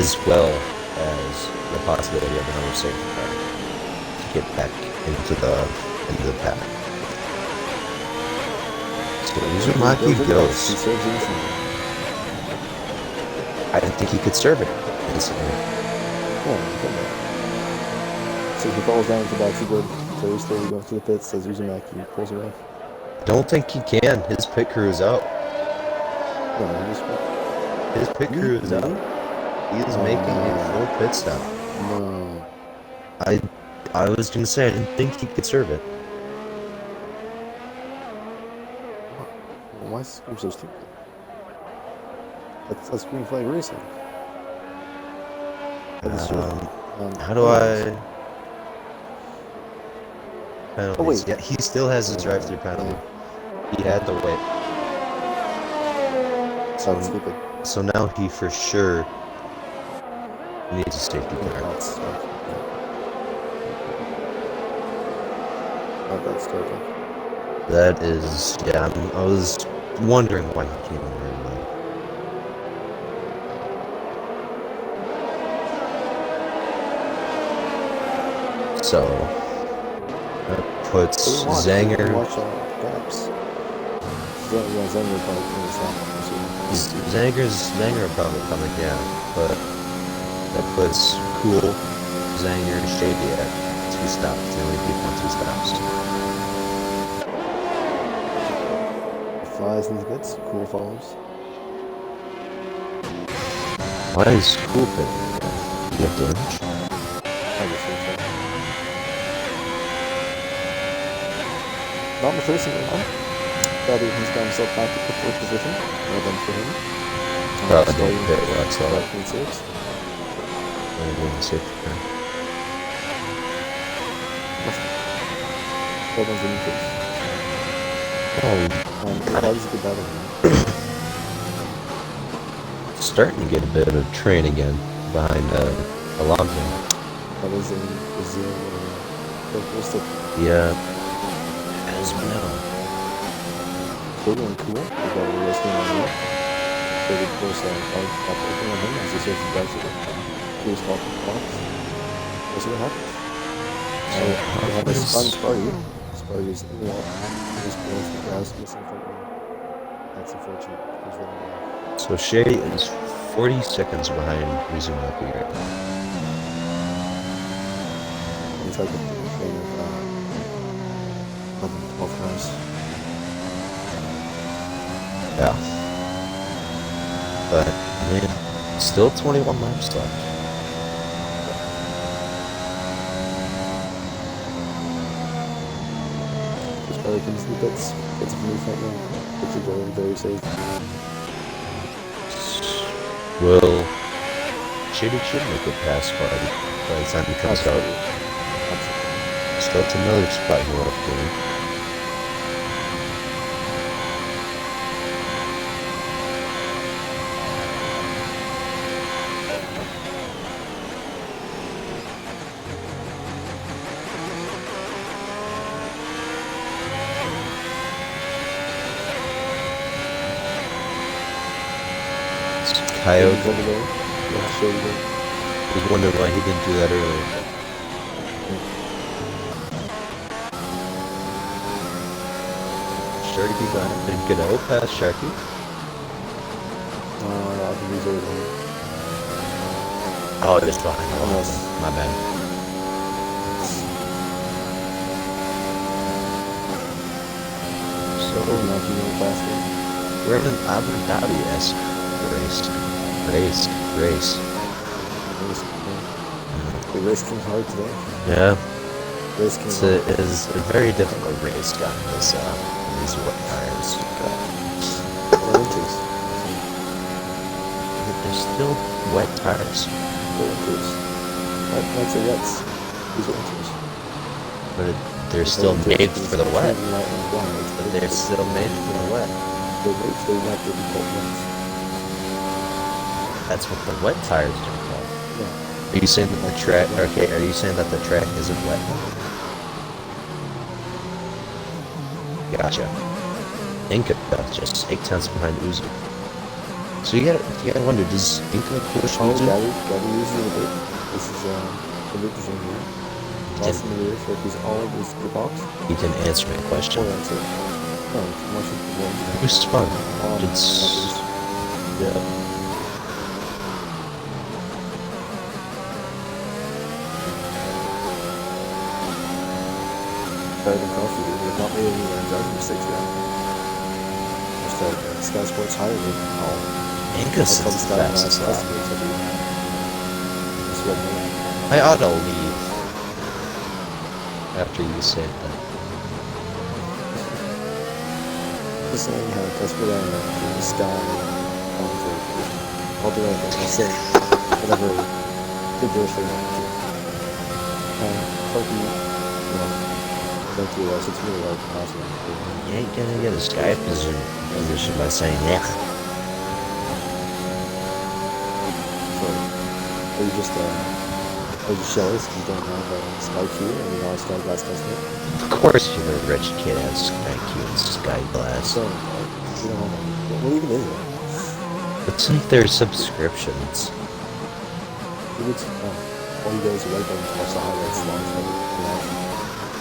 As well as the possibility of another safety car to get back into the pack. So Uzumaki goes. He serves instantly. I didn't think he could serve it instantly. Yeah, so he falls down to the back keyboard, very slowly goes to the pits, says Uzumaki, pulls away. I don't think he can. His pit crew is out. No, his pit crew is out. He is making a full pit stop. No. I was gonna say I didn't think he could serve it. Why is this game so stupid? That's green flag racing. How do I? Penalties. Oh wait. Yeah, he still has his drive-through penalty. He had to wait. So stupid. So now he for sure needs a safety car. That's terrible. That is, yeah. I was wondering why he came in very late. So that puts We Zanger. watch gaps. Yeah, Zanger probably can stop. Zanger probably coming, yeah, but that puts Cool, Zanger, and Shady at 2 stops. The only people on 2 stops. Flies in the pits. Cool follows. Why is Cool pitting again? Do you have damage? I guess so. Not the first single one. Probably he's got himself back to the 4th position. Well done for him. Probably didn't pit last though. Well done for Lucas. Oh, That was a good battle. starting to get a bit of train again behind Alonso. That was a Brazil characteristic. Yeah, as we know. Cool and cool. We got a race game on here. So of course, I'll open on him as he says he does it. Cool spot for the box. We'll see what happens. So we have a spun Sparty. Sparty is in the wall. He's going for the grass, missing front wheel. That's unfortunate. He's running away. So Shea is 40 seconds behind Rizumaki right now. He's like a train of 11, 12 cars. Yeah. But, man, still 21 laps left. Just probably comes to the pits. Gets a new front wheel. Gets it going very safe. Will Shady should make it past Sparty by the time he comes out. Starts another spot here up there. Coyote. Over there. Yeah, Shady there. Was wondering why he didn't do that earlier. Sharky got it. Did Godot pass Sharky? I think he's over there. Oh, it is behind. Almost. My bad. So Not too many faster. we're in an Abu Dhabi-esque race. We're racing hard today. Yeah. Racing It hard. is a very difficult race, got this these wet tires. What inches? They're still wet tires. What inches? That's a wets. These are inches. But they're still made for the wet. But they're still made for the wet. They're made for the wet, they're called wets. That's what the wet tires are called. Yeah. Are you saying that the track? Okay, are you saying that the track isn't wet? Gotcha. Inca just 8 tenths behind Uzi. So you gotta wonder, does Inca push Oh, Uzi? Gabby using the bit. This is the bit position here. Lost in the rear, so he's all of his the box. You can answer my question. Or answer. No, much of the ones. Who's spun? It's yeah. Better than coffee, dude. There's not many runs out of 6 round. Just Sky Sports hired me. Inca sits the fastest lap. That's what I mean. I ought to leave after you said that. Just saying how desperate I am in the sky. I'll do anything. I'll say whatever ridiculously I want to. Parking, don't do that. It's really hard to pass me. You ain't gonna get a sky position by saying yeah. Sorry. Are you just jealous because you don't have Sky Q and you know Sky Glass customer? Of course you're a rich kid has Sky Q and Sky Glass. So, you don't have that. What even is that? It's like their subscriptions. All you guys are right there and watch the highlights long as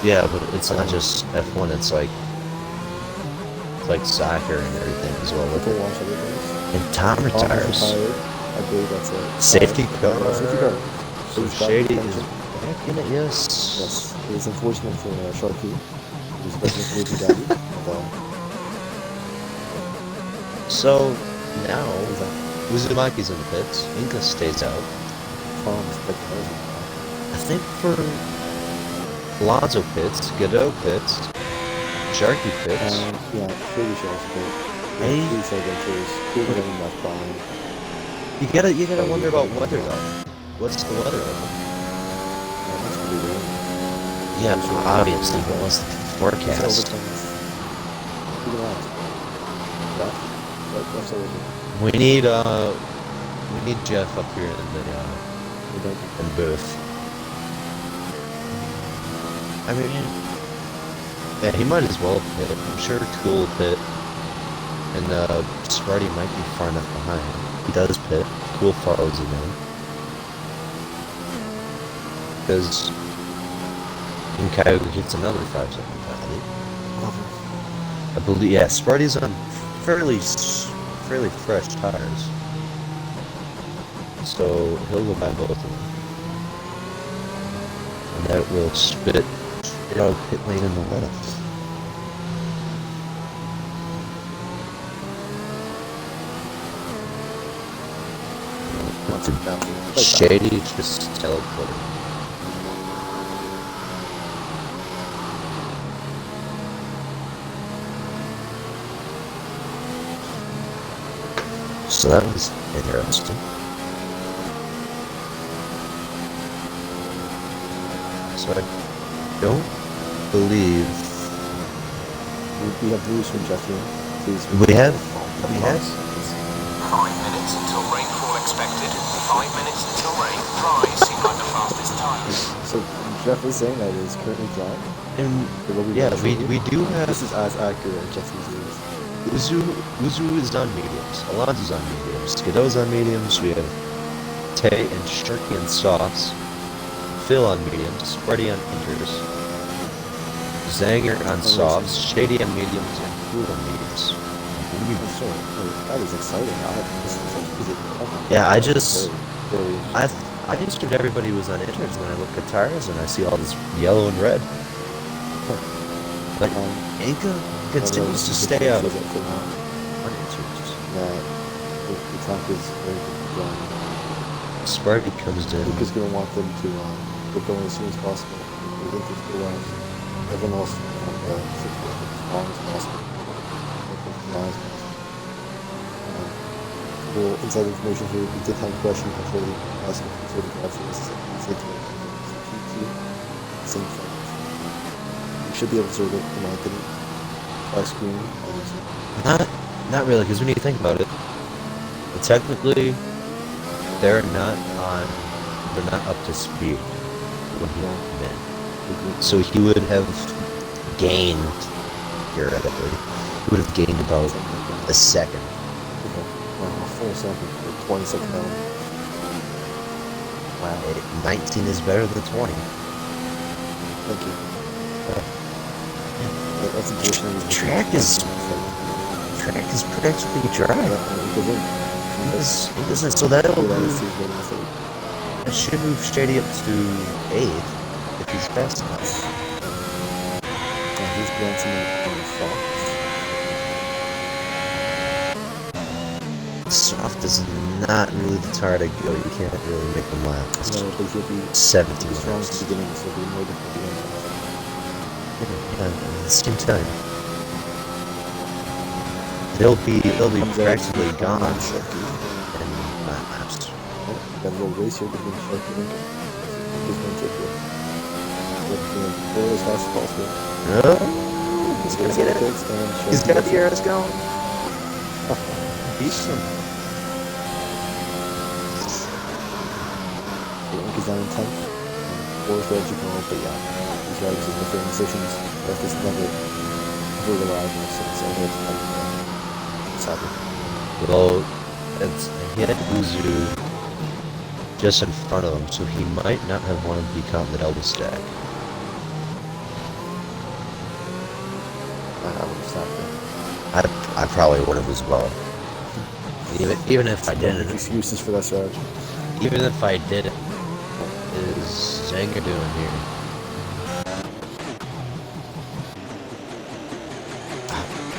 Yeah, but it's not just F1. It's like soccer and everything as well. People watch other things. And Tom Tom is retires. retired. I believe that's a Safety car. Yeah, safety car. So He's got Shady the is pension. back in it. Yes. Yes, it is unfortunate for Sharky. He was president for Luigi Daddy. So now Uzumaki's in the pits. Inca stays out. Tom is quite I think for Alonso pits, Godot pits, Sharky pits. Yeah, Shady shows but he's adventures. Cool getting that fine. You gotta wonder about weather though. What's the weather like? That's pretty weird. Yeah, obviously, what was the forecast? We need Jeff up here in the booth. I mean, yeah, he might as well pit. I'm sure Cool pit, and Sparty might be far enough behind. He does pit. Cool follows him in. Because Kyogo gets another 5-second penalty. I believe, yeah, Sparty's on fairly fresh tires. So he'll go by both of them. And that will spit out pit lane in the left. Shady just teleported. So that was interesting. So I don't believe we have Bruce and Jeffrey. We have 5 minutes until rainfall expected. 5 minutes until rain. Dry seem like the fastest time. So Jeff is saying that it is currently dry. And yeah, we do have. This is as accurate as Jeffrey's is. Uzu is on mediums. Alonso's on mediums. Godot's on mediums. We have Tay and Sharky on softs. Phil on mediums. Sparty on inters. Zanger on softs. Shady on mediums. And Cool on mediums. That is exciting. Yeah, I just assumed everybody was on inters when I look at tires and I see all this yellow and red. But Inca continues to stay out on inters. The track is very good. Sparky comes in. Luca's going to want them to get going as soon as possible. They think it's go well. Everyone else as long as possible. Well, inside information here, we did have a question before we asked if we could have this same thing. You should be able to serve it, in my opinion. By screen. Not really, because when you think about it, technically, they're not up to speed when he came in. So he would have gained, theoretically, he would have gained about a second. A full second, 20 second penalty. Wow, 19 is better than 20. Thank you. That's unfortunate. Track is practically dry. So that should move Shady up to 8th if he's fast enough. He's glancing at the Soft is not really the tire to go. You can't really make them last. No, but he'll be 17 strong at the beginning, so he'll be more different at the same time. They'll be practically gone in laps. Got a little race here between Sharky and He's going to take it. Go as fast as possible. He's going to get it. He's got the arrows going. Beats him. He's down in 10th. 4th edge you can roll, but yeah, these drivers in different positions. That is never reliable, so it's only it's happy. Well, he had Uzu just in front of him, so he might not have wanted to be caught in the double stack. I would have stopped there. I probably would have as well. Even if I Don't make didn't. excuses for this route. Even if I didn't. What is Zanger doing here?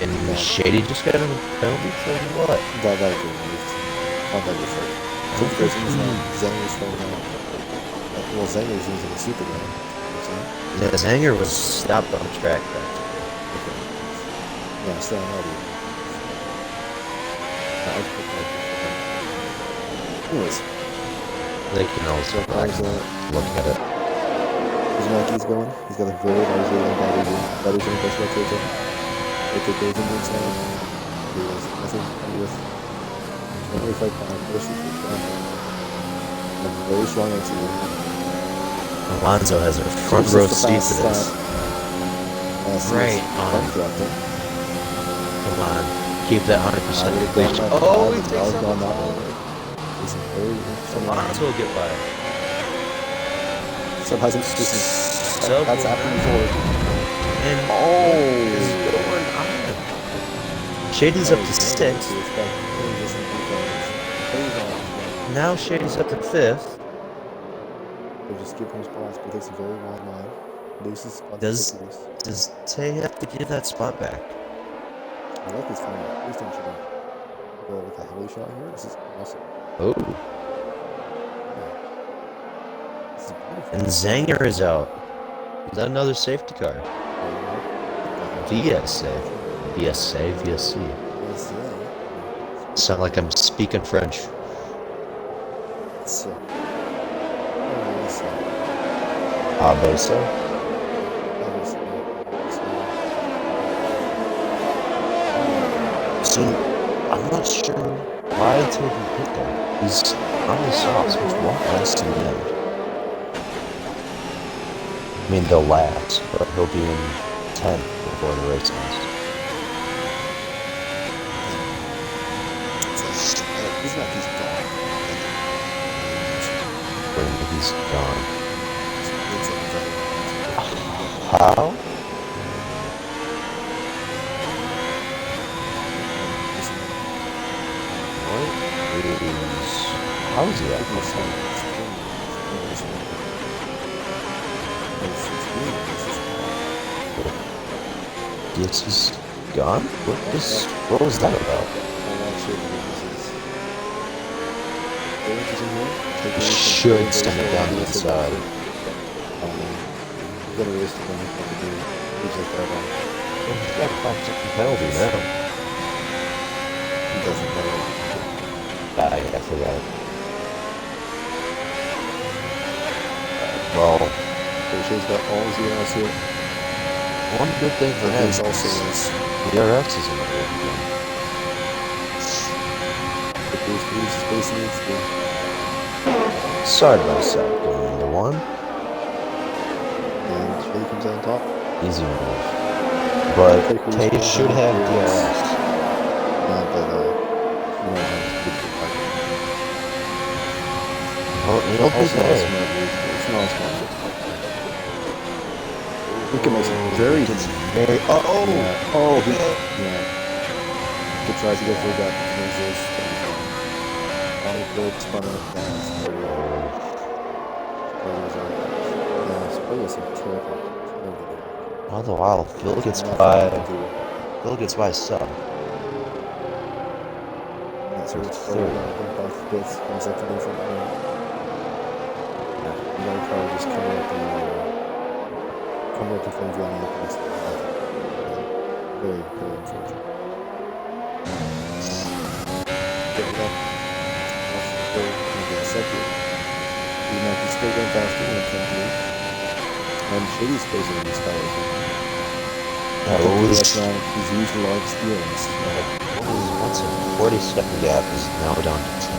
And Shady just got a penalty for what? That would be removed. Not that good for it. I think because Zanger's from well, Zanger's using a super gun. Yeah, Zanger was stopped on the track back there. Okay. Yeah, still not ready. I'd put that before him. Anyways, They can also so far as look at it. his Mackey's going, he's got a very large rating batteries in the best rotator. If it goes in the inside, he has nothing to do with 25-pound Poorsche and a very strong exterior. Alonso has a front row seat to this. Right on. Come on. Keep that 100% completion. Oh, he takes gone up. that way. It's very interesting. Alonso will get by. Sub hasn't Sub that's happened before. And is going on. Shady's up to 6th. Now Shady's up to 5th. They're just giving him spots, but it's a very wide line. Loses spots. Does Tay have to give that spot back? I like this final. At least I'm sure. Go with a heavy shot here. This is awesome. Oh. Yeah. This is beautiful. And Zanger is out. Is that another safety car? VSA. VSA, VSC. Sound like I'm speaking French. So. Abosa. So, I'm not sure why it's taking hit there. He's on the softs, which won't last to the end. I mean, they'll last, but he'll be in 10th before the race ends. He's not, he's gone. When he's gone. How? How is he at this time? This is gone? What was that about? Should send it down the inside. He's got a 5-second penalty now. He doesn't know. I forgot. Well, Poorsche's got all zeros here. one good thing for him is also is the RX is in the lead again. the boost space needs to be. Side by side going into one. And Shady comes out on top. Easy move. But Tay should have DRS. He'll be there. It's not smart. He can make some very yeah. Oh, yeah. He tries to go for a gap to resist. On the good spun up dance. Yeah, Spec is some terrible. All the while, Phil gets by sub. So it's third. Fifth comes up to the front row. Yeah, another car just coming up in front of you on the next. Very, very unfortunate. Get it up. Second. He's not still going faster than the and Shady's facing these tires. He's used a lot of steel in this. Once a 40-second gap is now down to 10.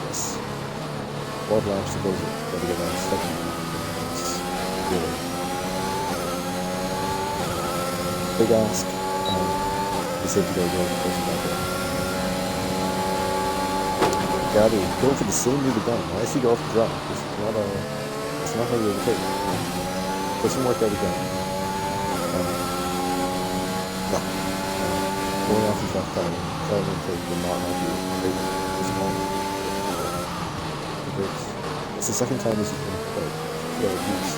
Yes. 12 laps to go to get that second. It's really big ask. He said to go close back there. Gotta go for the cylinder to gun. Why does he go off the drum? It's not how you take. Doesn't work out again. going off his left tire, telling him to not on the brake. He's on the brakes. It's the second time this has been put. So he's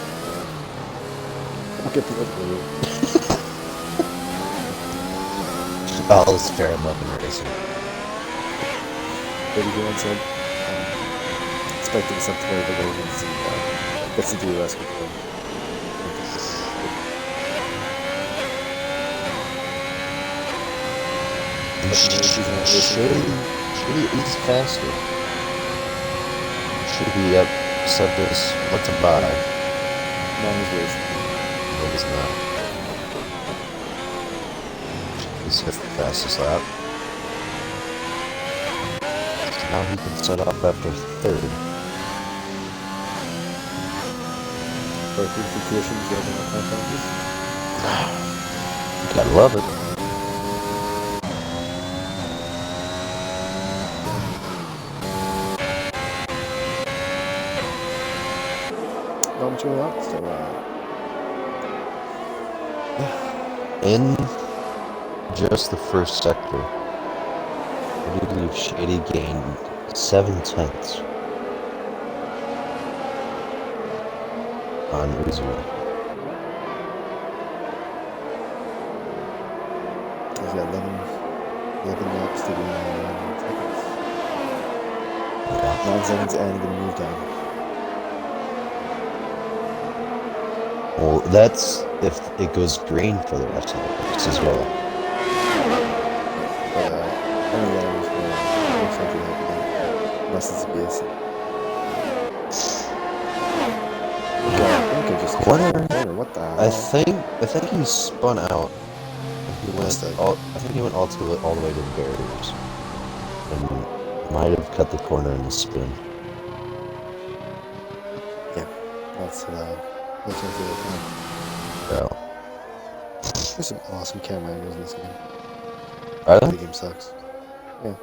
don't get politically. I'll just fair him up in racing. But he wants it. Expecting something where the Ravens gets to do the rest control. He's faster. Should he have said this? What's a buy? Not his race. No, he's not. He's hit the fastest lap. So now he can set off after third. For the conditions, you have enough compounds. Gotta love it. Not much of that, so In just the first sector, I do believe Shady gained 7/10 on Uzu. he's got 11 laps to do 9 seconds. Yeah. 9 seconds and gonna move down. Well, that's if it goes green for the rest of the race as well. But any of that is looks like it happening. Unless it's a BS. I think I just Corner. What the hell? I think he spun out. He went Must have. all. I think he went all the way to the barriers, and might have cut the corner in the spin. Yeah, that's what I feel like. Yeah. There's some awesome camera angles in this game. Are The they? game sucks. Yeah.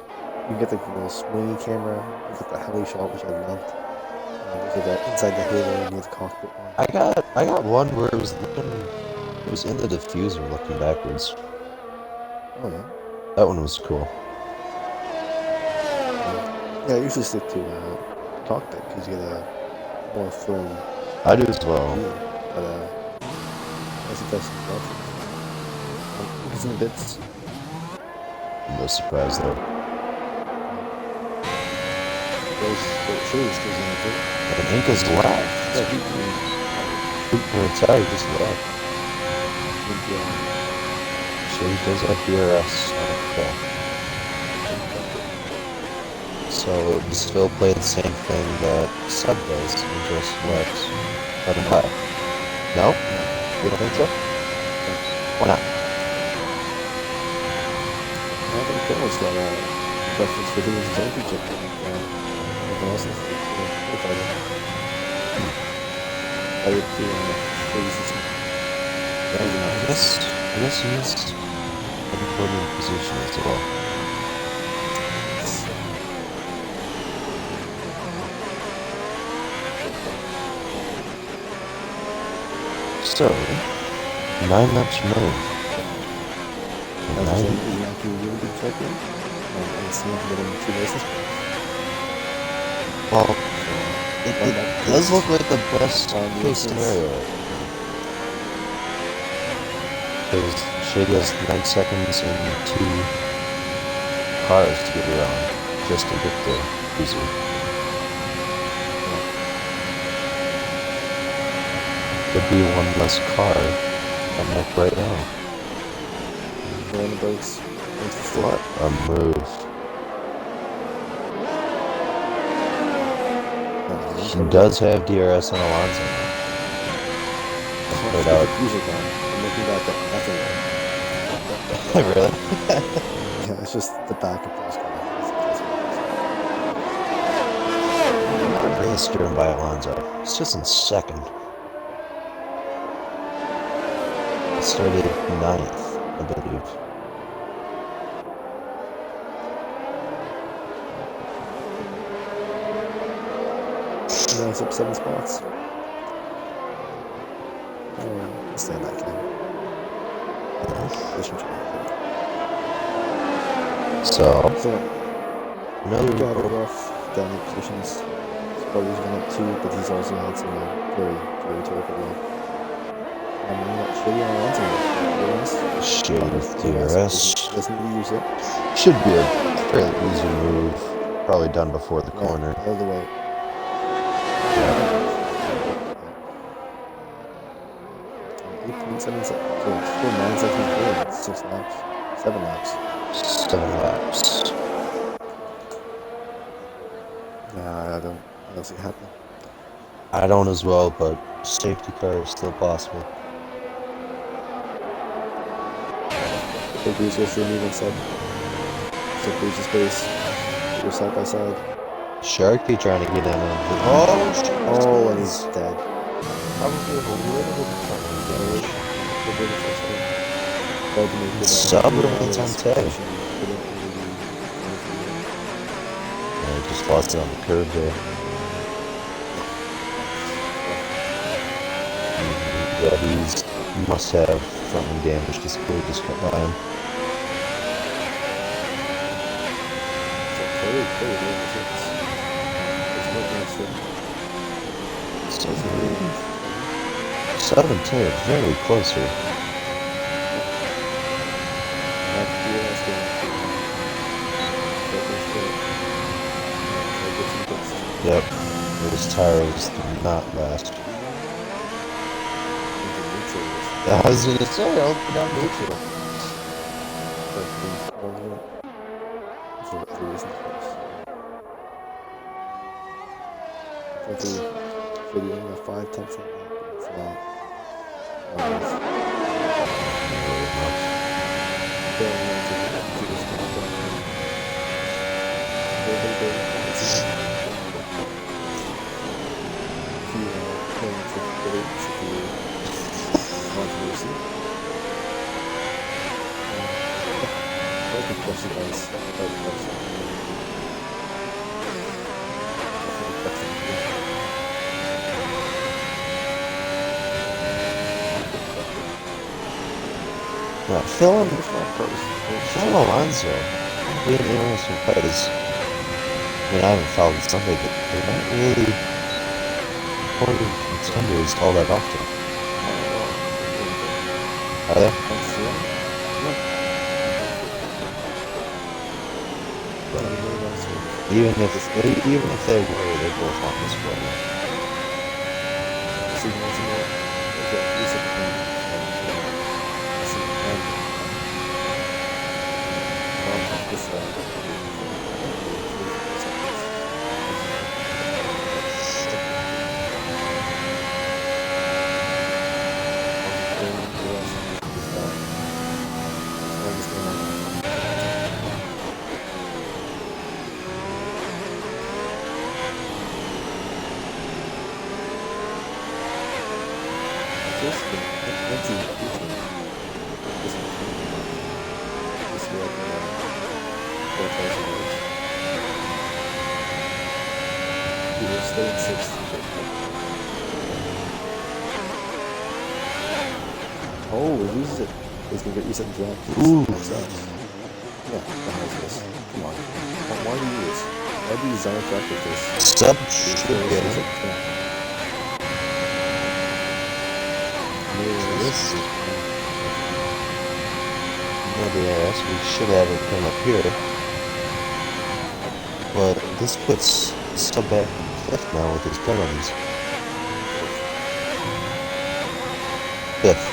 You get the little swingy camera, you get the heli shot, which I loved. You get that inside the halo near the cockpit one. I got one where it was in the diffuser looking backwards. Oh yeah. That one was cool. Yeah, I usually stick to cockpit because you get a more firm I do as well. view. But I think that's some options. It's in the bits. No surprise though. Those shoes goes in the bit. And Inca's left. Yeah, he Sorry, just left. would Sure, he does have DRS. Okay. So still play the same thing that Sub does and just lets let him by. No? You don't think so? Why not? I think Carol's got a preference for doing his championship. Everyone else is qualified. I would do I guess he's in the podium position as well. So, 9 laps remaining. Is he actually a really good champion? And see him getting 2 races. Well, it does look like the best case scenario. Because Shady has 9 seconds and 2 cars to get around just to get the Uzu. Could be one less car on that right now. Go on the brakes. What a move. He does have DRS on Alonso. But Usually gone. I'm looking back at nothing. really? Yeah, it's just the back of those cars. Race driven by Alonso. It's just in second. Started 9th, I believe. Yeah, it's up 7 spots. Stay in that game. Position change. So, So, another Luca had a rough down the positions. His brother's been up too, but he's also had some very, very terrible luck. You got Shitty on Lansing with DRS. shitty with DRS. Doesn't need to use it. Should be a fairly easy move. Probably done before the corner. Out of the way. Yeah. 8.7 seconds. So it's still 9 seconds clear. 6 laps. 7 laps. 7 laps. Nah, I don't see it happening. I don't as well, but safety car is still possible. Big Breeze goes through a medium sub. So Breeze's pace. You're side by side. Sharky trying to get in on the... Oh, and he's dead. Probably a little bit of front damage. Sub it's on 10. Yeah, just lost it on the curve there. Yeah, he must have front wing damage because Cole just cut by him. So, 7-10, very close here. Yep, his tires did not last. I was gonna say, I'll put down neutral. Videoing a 5/10 second. It's not. Yeah, Phil Alonso being an interesting fight is, I mean, I haven't followed Sunday, but they're not really important contenders all that often. Are they? But even if they were, they both want this one. Oh, he loses it. He's gonna get reset and drag. Ooh. Yeah, that has this. Come on. Why do you do this? Why do you design a track like this? Sub should get it. Yes, we should have it come up here. But this puts Sub back in fifth now with his penalties. Fifth.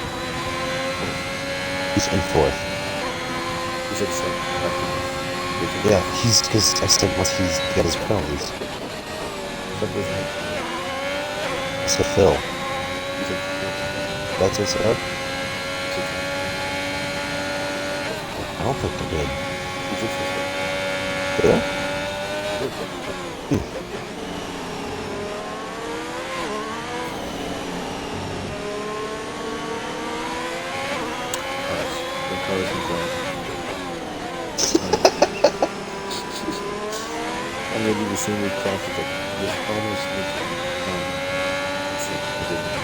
He's in fourth. He said so. Yeah, because I said once he's got his penalties. I said Phil. That's what's up? I don't think they did. Did I? I'm gonna do the same with Crawford. This almost let's see, I didn't.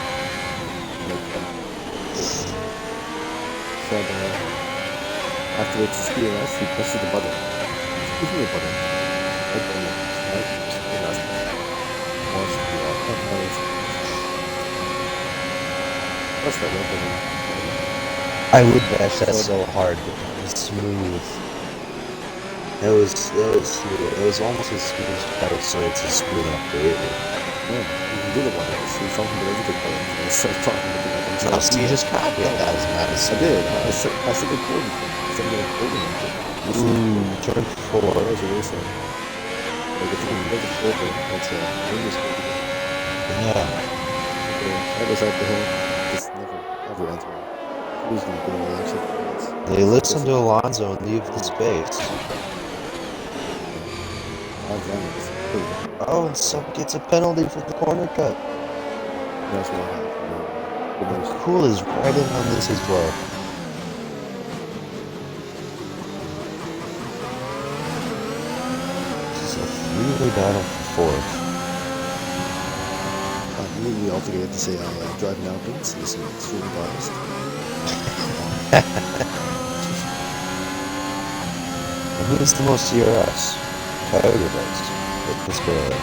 after it's DRS, he presses the button. He's pushing the button. Right button. That's that right button. I would bash that so hard, but it was smooth. It was smooth. It was almost as smooth as Pirate Swords is smooth enough to hit me. Yeah, you did it one day. So you found him with everything buttons. And I started talking to him. No, so you just copied that as I madness. did. I said recording thing. I said recording it. Turn 4. That was a racing. Like if you make a filter, that's a English filter. Yeah. That was out the hill. Just never, ever enter. Who's going to go in actually? They listen to Alonso and leave the space. Oh, and Sub gets a penalty for the corner cut. That's what happened. Cool is right in on this as well. This is a three-way battle for fourth. Immediately also get to say I drive an Alpine, so this is extremely biased. Who is the most CRS? Coyote race. This barely.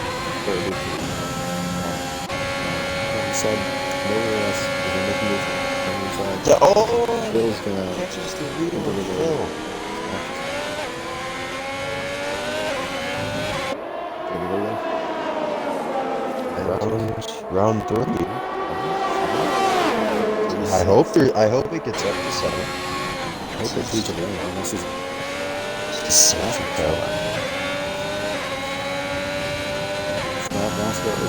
Said nowhere else is going to make a move on the inside. Oh! Bill's going to catches the wheel with Phil. Round 3. I hope it gets up to 7. I hope it beats it around. This is Sassy Phil. not NASCAR.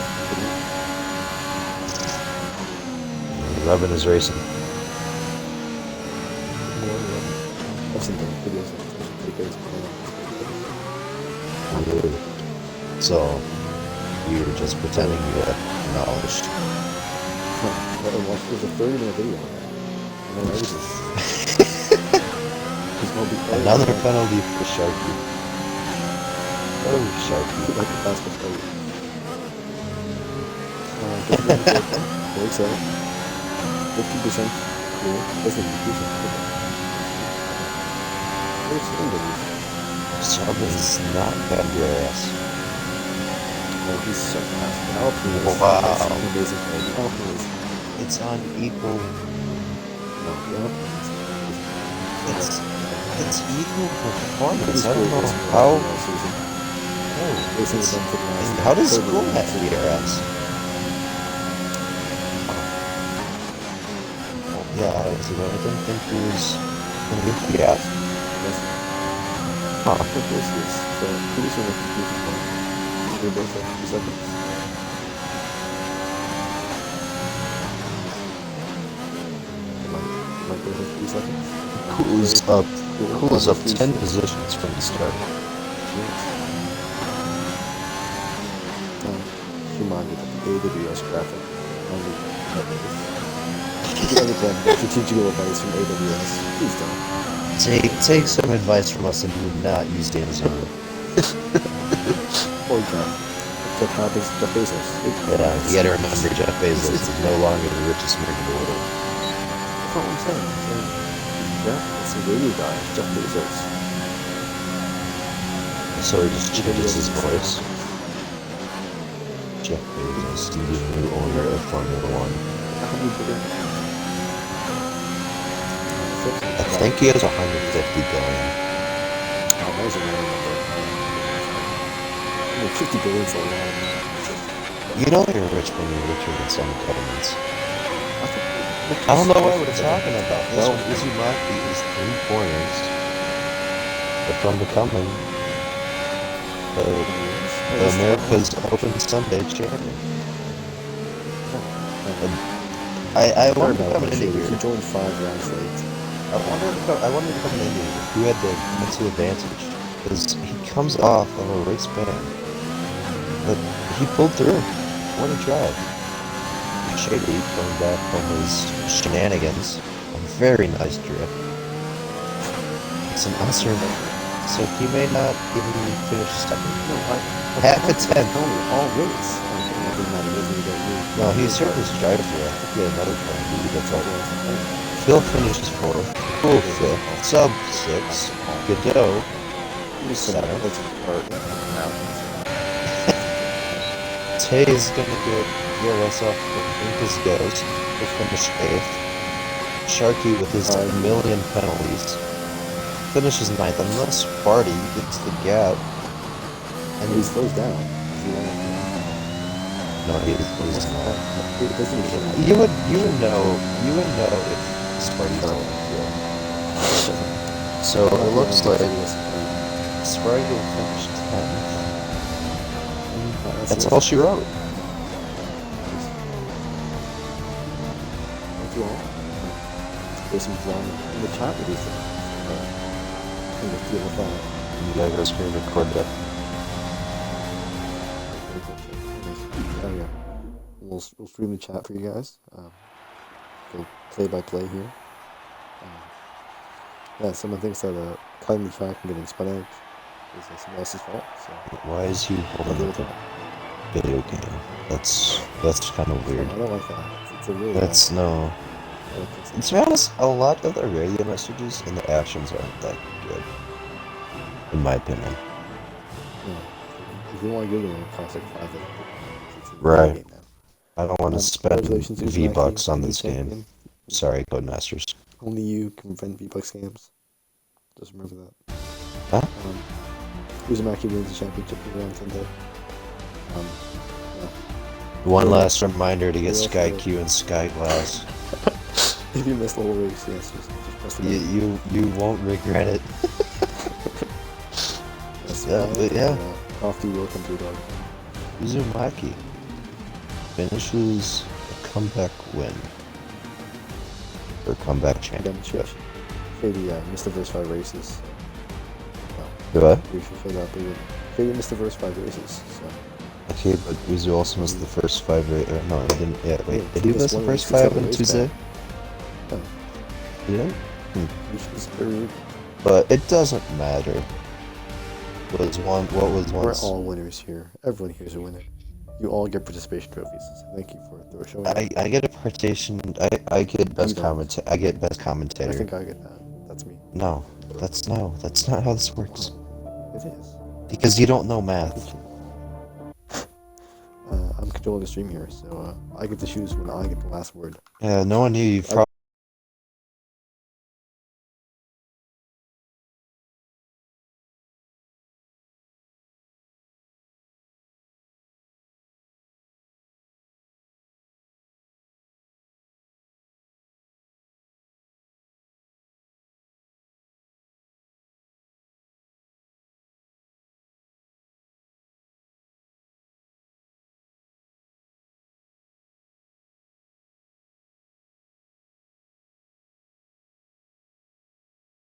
Rubbin is racing. I've seen the videos of So, you're just pretending you have knowledge. There's a 30-minute video on that. And then Another penalty for Sharky. Oh, Sharky. Like the fastest play. Breaks out. 50% clear. Doesn't decrease it. Sub is not bad DRS. Oh, he's so fast. Alpine Wow. amazing. Alpine is... It's on equal. No, the Alpine is... It's equal performance. I don't know how. Oh, how does School have DRS? Yeah, I didn't think he was going to get the gas. Huh. So, Turismo was confused. They're both like 2 seconds. Might go like 3 seconds. Cool is up 10 positions from the start. Remind me that the AWS graphic only strategical advice from AWS. Please don't. Take some advice from us and do not use Amazon. Or Jeff Bezos. Yeah, you gotta remember Jeff Bezos is no longer the richest man in the world. That's not what I'm saying. Yeah, it's a radio guy, Jeff Bezos. So he just changes his voice. Jeff Bezos, the new owner of Formula One. I think he has 150 billion. Oh, that was a really number. 50 billion is a lot. You know you're rich when you're richer than some governments. I don't know what we're talking about. This one, Uzumaki is 3 corners. But from becoming the America's Open Sunday champion. I wonder coming into here. He joined 5 rounds late. I wonder coming into here who had the mental advantage. Because he comes off of a race ban. But he pulled through. What a drive. Shady coming back from his shenanigans. A very nice drift. It's an answer. So he may not even finish second. No, half a 10th. All race. No, he served his drive for. I think he had another car. That's all. Bill finishes 4th. Cool 5th. Sub 6. Godot. He's 7th. That's his part in the mountains. Tay's gonna get DRS off Inca's Ghost. He'll finish 8th. Sharky with his million penalties finishes 9th unless Sparty gets the gap. And he slows down. No, he's not. It doesn't even You would know if Sparty's on the field. So it looks like Sparty will finish 10th. That's all she wrote. Thank you all. There's some drama in the chat with these things. In the field of that. You guys can record that. Oh yeah. We'll stream the chat for you guys. Go play by play here. Yeah, someone thinks that cutting the track and getting spun out is someone else's fault. So Why is he holding up a video game? That's kind of weird. I don't like that. It's a really That's no. To be honest, a lot of the radio messages and the actions aren't that good, in my opinion. Yeah. If you want to go to a classic 5, it's a Right. game now. I don't want to spend Congratulations, V-Bucks on Uzumaki, this game. champion. Sorry, Codemasters. Only you can prevent V-Bucks scams. Just remember that. Huh? Uzumaki wins the championship around Sunday. Yeah. One last reminder to get Real Sky fair. Q and Sky Glass. If you missed the whole race, yes, just press the button. You won't regret it. That's Yeah, fine. but yeah. Off to welcome to dog. Uzumaki finishes a comeback win. Or comeback championship. Shady missed the first 5 races. Do I? We should say that, but Shady missed the first 5 races, so. Okay, but Uzu also missed the first 5 races. No, he didn't. Yeah, wait. Yeah, Did he he miss missed the one first race, 5 he on race Tuesday? No. He didn't? Which is very rude. But it doesn't matter. What was We're once? all winners here. Everyone here is a winner. You all get participation trophies. So thank you for showing up. I get a participation. I get best You don't. commentator. I get best I commentator. think I get that. That's me. No, that's not how this works. It is. Because you don't know math. I'm controlling the stream here, so I get to choose when I get the last word. Yeah, no one knew you I